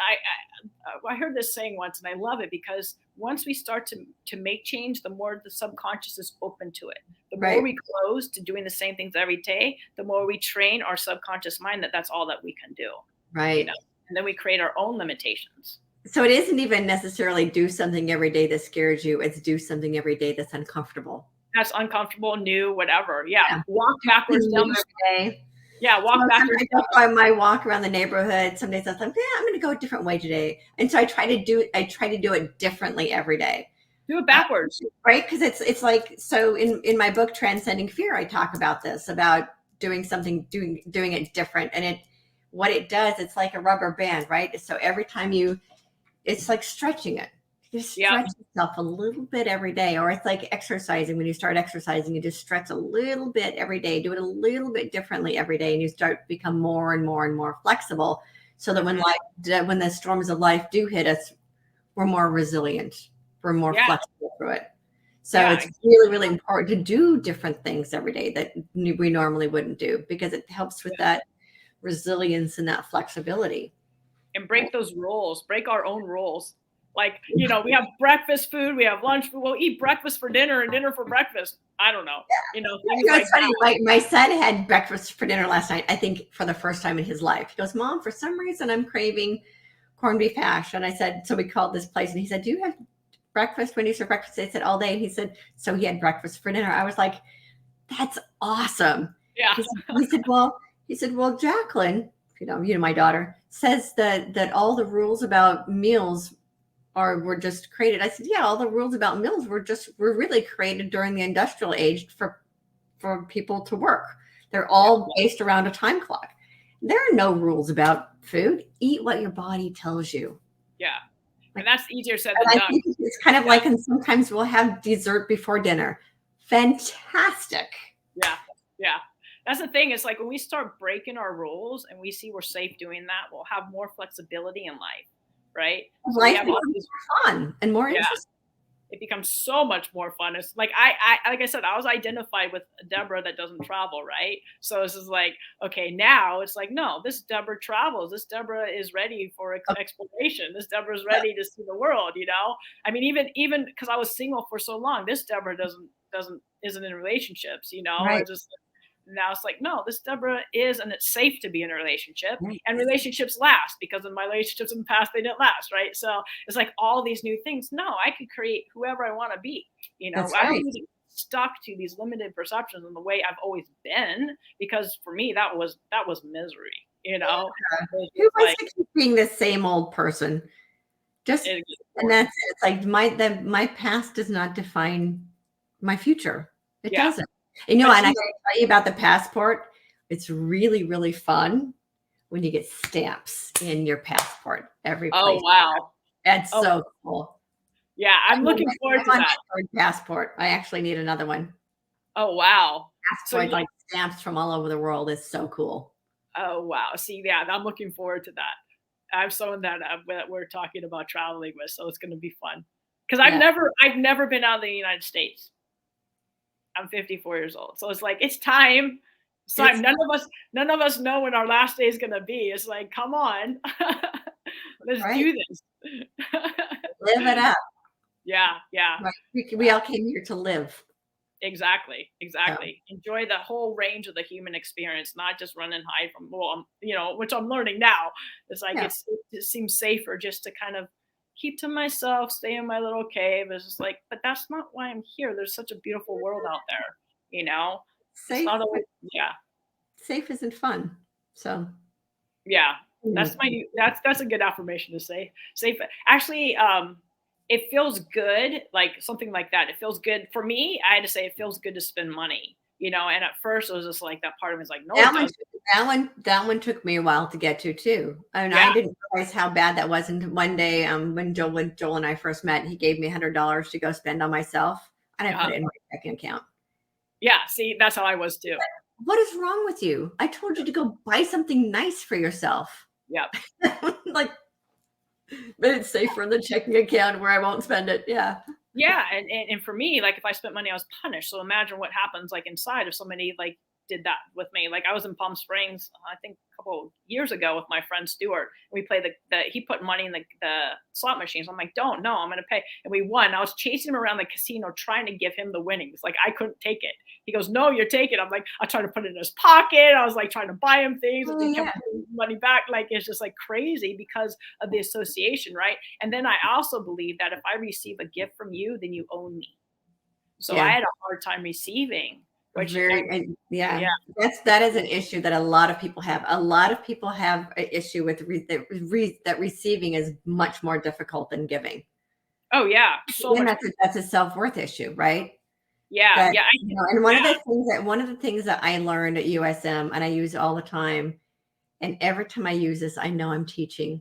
S2: I heard this saying once, and I love it, because once we start to make change, the more the subconscious is open to it. The more
S1: Right.
S2: we close to doing the same things every day, the more we train our subconscious mind that that's all that we can do.
S1: Right.
S2: And then we create our own limitations.
S1: So it isn't even necessarily do something every day that scares you. It's do something every day that's uncomfortable.
S2: That's uncomfortable, new, whatever. Yeah,
S1: Yeah.
S2: walk backwards down the.
S1: Every day.
S2: Yeah,
S1: So
S2: walk backwards.
S1: I go on my walk around the neighborhood. Some days I'm like, yeah, I'm going to go a different way today. And so I try to do it differently every day.
S2: Do it backwards.
S1: Right. Because it's like, so in my book, Transcending Fear, I talk about this, about doing it different. And what it does, it's like a rubber band, right? So every time it's like stretching it. You just
S2: Yeah,
S1: stretch yourself a little bit every day. Or it's like exercising. When you start exercising, you just stretch a little bit every day, do it a little bit differently every day. And you start to become more and more and more flexible, so that when the storms of life do hit us, we're more resilient. We're more
S2: yeah,
S1: flexible through it. So
S2: yeah.
S1: it's really, really important to do different things every day that we normally wouldn't do, because it helps with that resilience and that flexibility.
S2: And break those rules, break our own rules. Like, we have breakfast food, we have lunch food, we'll eat breakfast for dinner and dinner for breakfast. I don't know, things like
S1: It's funny.
S2: that.
S1: My son had breakfast for dinner last night, I think for the first time in his life. He goes, Mom, for some reason I'm craving corned beef hash. And I said, so we called this place and he said, do you have breakfast? When you serve breakfast? I said, all day. And he said, so he had breakfast for dinner. I was like, that's awesome.
S2: Yeah.
S1: He said, well, Jacqueline, my daughter, says that all the rules about meals were just created. I said, yeah, all the rules about meals were really created during the industrial age for people to work. They're all based around a time clock. There are no rules about food. Eat what your body tells you.
S2: Yeah. And that's easier said
S1: And
S2: than
S1: I
S2: done.
S1: think it's kind of like, and sometimes we'll have dessert before dinner. Fantastic.
S2: Yeah. Yeah. That's the thing. It's like when we start breaking our rules and we see we're safe doing that, we'll have more flexibility in life, right? So
S1: Life becomes more fun and more interesting.
S2: It becomes so much more fun. It's like like I said, I was identified with Debra that doesn't travel, right? So this is like, okay, now it's like, no, this Debra travels. This Debra is ready for exploration. This Debra is ready to see the world. I mean, even because I was single for so long, this Debra isn't in relationships.
S1: Right.
S2: Just now it's like, no, this Debra is, and it's safe to be in a relationship,
S1: Right.
S2: and relationships last, because in my relationships in the past, they didn't last. Right. So it's like all these new things. No, I could create whoever I want to be.
S1: That's
S2: I don't
S1: right.
S2: need to be stuck to these limited perceptions in the way I've always been, because for me, that was misery.
S1: Who
S2: It's
S1: wants
S2: like,
S1: to keep being the same old person? And that's it. It's like my past does not define my future. It doesn't. And I got to tell you about the passport. It's really, really fun. when you get stamps in your passport every
S2: Oh,
S1: place.
S2: wow.
S1: That's
S2: Oh,
S1: so cool.
S2: yeah. I'm looking forward
S1: I'm
S2: to
S1: on
S2: that.
S1: my third passport. I actually need another one.
S2: Oh, wow. So,
S1: Passport, like stamps from all over the world, is so cool.
S2: oh, wow. See, yeah, I'm looking forward to that. I have someone that we're talking about traveling with, so it's going to be fun. Because
S1: Yeah.
S2: I've never been out of the United States. I'm 54 years old, so it's like it's time. It's time.
S1: It's
S2: None of us know when our last day is going to be. It's like, come on, let's
S1: right.
S2: do this.
S1: Live it up.
S2: Yeah, yeah.
S1: Right. We all came here to live.
S2: Exactly,
S1: So
S2: exactly. Enjoy the whole range of the human experience, not just run and hide from. Well, which I'm learning now. It's like
S1: yeah.
S2: it seems safer just to kind of keep to myself, stay in my little cave. It's just like, but that's not why I'm here. There's such a beautiful world out there. You know, it's
S1: Safe
S2: not always. Yeah,
S1: safe isn't fun. So
S2: yeah.
S1: mm,
S2: That's a good affirmation to say. Safe. Actually, it feels good, like something like that. It feels good for me. I had to say it feels good to spend money, and at first it was just like that part of me is like, no, it
S1: that one
S2: doesn't.
S1: took that one took me a while to get to too. And
S2: Yeah.
S1: I didn't realize how bad that was until one day when Joel and I first met, he gave me $100 to go spend on myself, and I put
S2: Uh-huh.
S1: it in my checking account.
S2: Yeah. See, that's how I was too.
S1: What is wrong with you? I told you to go buy something nice for yourself.
S2: Yeah.
S1: Like, but it's safer in the checking account where I won't spend it. Yeah.
S2: Yeah, and for me, like, if I spent money, I was punished. So imagine what happens, like, inside if somebody, like, did that with me. Like, I was in Palm Springs, I think a couple years ago with my friend Stuart. We played he put money in the slot machines. I'm like, don't, no, I'm going to pay. And we won. I was chasing him around the casino trying to give him the winnings. Like, I couldn't take it. He goes, no, you're taking it. I'm like, I tried to put it in his pocket. I was like trying to buy him things and
S1: Oh
S2: he
S1: yeah.
S2: kept putting money back. Like, it's just like crazy because of the association, right? And then I also believe that if I receive a gift from you, then you own me. So I
S1: Yeah.
S2: had a hard time receiving, which
S1: Very,
S2: and
S1: and
S2: yeah.
S1: yeah, that is an issue that a lot of people have. A lot of people have an issue with that receiving is much more difficult than giving.
S2: Oh yeah, so
S1: And
S2: much.
S1: that's a self-worth issue, right?
S2: Yeah,
S1: That,
S2: yeah,
S1: and
S2: yeah.
S1: one of the things that I learned at USM and I use all the time, and every time I use this, I know I'm teaching.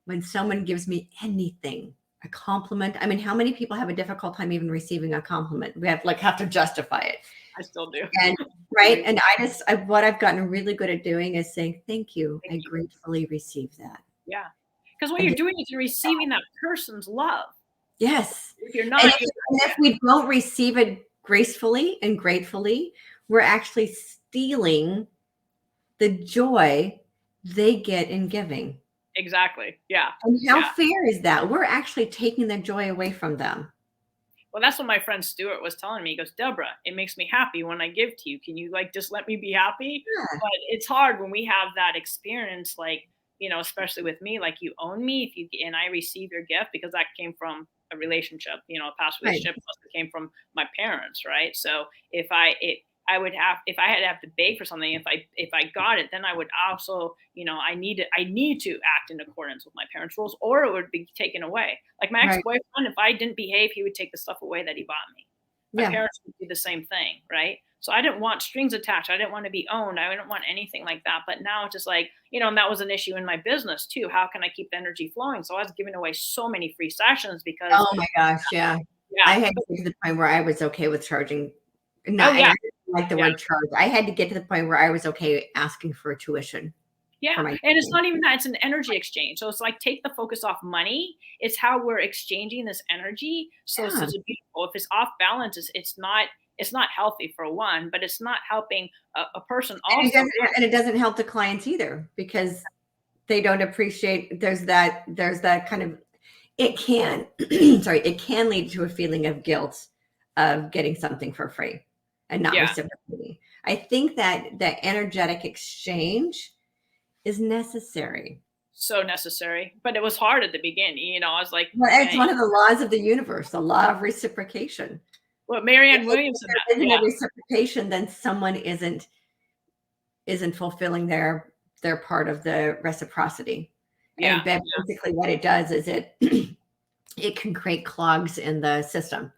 S1: When someone gives me anything, a compliment. I mean, how many people have a difficult time even receiving a compliment? We have to justify it.
S2: I still do.
S1: And right. And what I've gotten really good at doing is saying, thank you.
S2: Thank
S1: I
S2: you.
S1: gratefully receive that.
S2: Yeah, because what
S1: And
S2: you're doing is you're receiving that person's love.
S1: yes.
S2: If you're
S1: And
S2: not,
S1: if we don't receive it gracefully and gratefully, we're actually stealing the joy they get in giving.
S2: exactly. Yeah,
S1: And how
S2: yeah.
S1: fair is that? We're actually taking the joy away from them.
S2: Well, that's what my friend Stuart was telling me. He goes, Deborah, it makes me happy when I give to you. Can you like just let me be happy?
S1: Yeah.
S2: But it's hard when we have that experience, like, especially with me, like you own me if you and I receive your gift because that came from a relationship, a past
S1: Right.
S2: relationship plus it came from my parents, right? So I would have if I had to have to beg for something, if I got it, then I would also, I need to act in accordance with my parents' rules, or it would be taken away. Like my
S1: Right.
S2: ex-boyfriend, if I didn't behave, he would take the stuff away that he bought me. My
S1: Yeah.
S2: parents would do the same thing, right? So I didn't want strings attached. I didn't want to be owned. I didn't want anything like that. But now it's just like, and that was an issue in my business too. How can I keep the energy flowing? So I was giving away so many free sessions because
S1: Oh my gosh. Yeah.
S2: yeah.
S1: I had to get to the point where I was okay with charging.
S2: Oh
S1: Not, and
S2: yeah.
S1: I didn't like the
S2: Yeah.
S1: word charge. I had to get to the point where I was okay asking for a tuition for
S2: Yeah,
S1: my
S2: and it's
S1: training.
S2: not even that, it's an energy exchange. So it's like take the focus off money. It's how we're exchanging this energy. So it's
S1: Yeah.
S2: such a beautiful. If it's off balance, it's not healthy for one, but it's not helping a person also.
S1: And it doesn't help the clients either because they don't appreciate there's that kind of it can it can lead to a feeling of guilt of getting something for free and not
S2: Yeah,
S1: reciprocating. I think that that energetic exchange is necessary.
S2: so necessary. But it was hard at the beginning. I was like,
S1: Well, it's
S2: man,
S1: one of the laws of the universe, the law of reciprocation.
S2: what
S1: If
S2: Marianne Williamson
S1: there
S2: had.
S1: isn't
S2: Yeah,
S1: a reciprocation, then someone isn't fulfilling their part of the reciprocity.
S2: yeah,
S1: And basically what it does is it it can create clogs in the system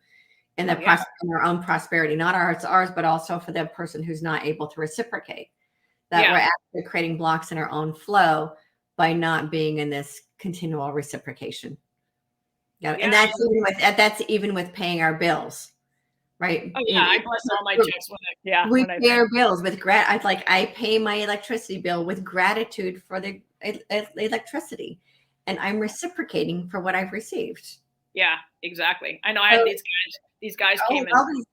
S1: and
S2: yeah,
S1: in their own prosperity, not ours, but also for the person who's not able to reciprocate. that
S2: Yeah.
S1: we're actually creating blocks in our own flow by not being in this continual reciprocation. Yeah, and
S2: Yeah.
S1: that's even with paying our bills, right?
S2: Oh yeah, I bless all my checks
S1: We
S2: when I
S1: pay our bills with I pay my electricity bill with gratitude for the electricity, and I'm reciprocating for what I've received.
S2: yeah, exactly. I know I
S1: So,
S2: had these guys
S1: all,
S2: came in.
S1: all these,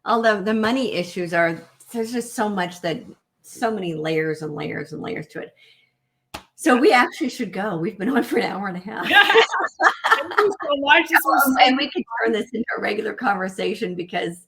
S1: all the money issues are there's just so much so many layers and layers and layers to it. So
S2: Yeah.
S1: we actually should go. We've been on for an hour and a half.
S2: Thank you so much. This was so
S1: And we could turn this into a regular conversation because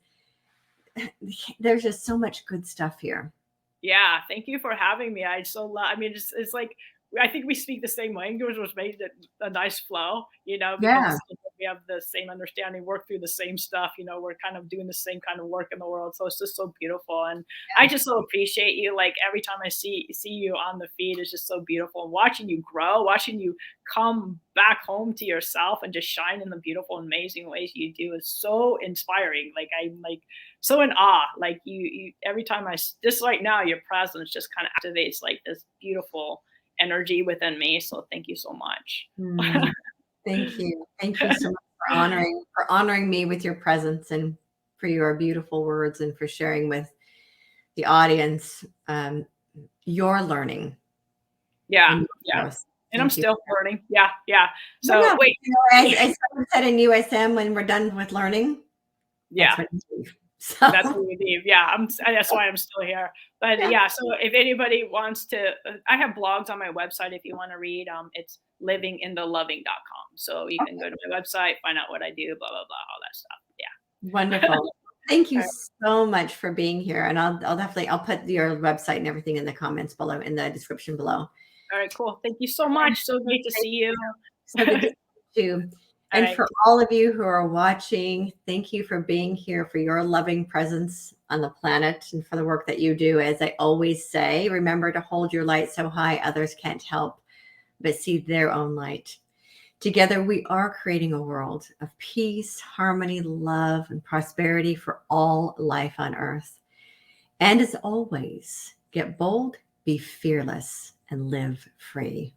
S1: there's just so much good stuff here.
S2: Yeah, thank you for having me. I so love. I mean, it's like I think we speak the same language, which made it a nice flow. You know, because
S1: Yeah.
S2: it's like we have the same understanding, work through the same stuff. You know, we're kind of doing the same kind of work in the world, so it's just so beautiful. And I just so appreciate you. Like every time I see you on the feed, it's just so beautiful. And watching you grow, watching you come back home to yourself and just shine in the beautiful, amazing ways you do is so inspiring. Like I'm like so in awe. Like you every time just right now, your presence just kind of activates like this beautiful energy within me. So thank you so much.
S1: Thank you. Thank you so much for honoring me with your presence and for your beautiful words and for sharing with the audience your learning
S2: Yeah,
S1: and your
S2: yeah.
S1: growth.
S2: And I'm
S1: Thank you.
S2: still learning. Yeah, yeah.
S1: Yeah,
S2: So wait,
S1: you know, as someone said in USM, when we're done with learning,
S2: yeah.
S1: that's when we leave. So
S2: That's what we leave. Yeah, that's why I'm still here. But
S1: yeah.
S2: yeah, so if anybody wants to, I have blogs on my website if you want to read. It's livingintheloving.com. So you can go to my website, find out what I do, blah, blah, blah, all that stuff. Yeah.
S1: Wonderful. Thank you
S2: All right.
S1: so much for being here. And I'll put your website and everything in the comments below, in the description below.
S2: All right, cool. Thank you so much. So great to see you.
S1: So good to see you too.
S2: All
S1: And
S2: right.
S1: for all of you who are watching, thank you for being here, for your loving presence on the planet, and for the work that you do. As I always say, remember to hold your light so high others can't help but see their own light. Together, we are creating a world of peace, harmony, love, and prosperity for all life on earth. And as always, get bold, be fearless, and live free.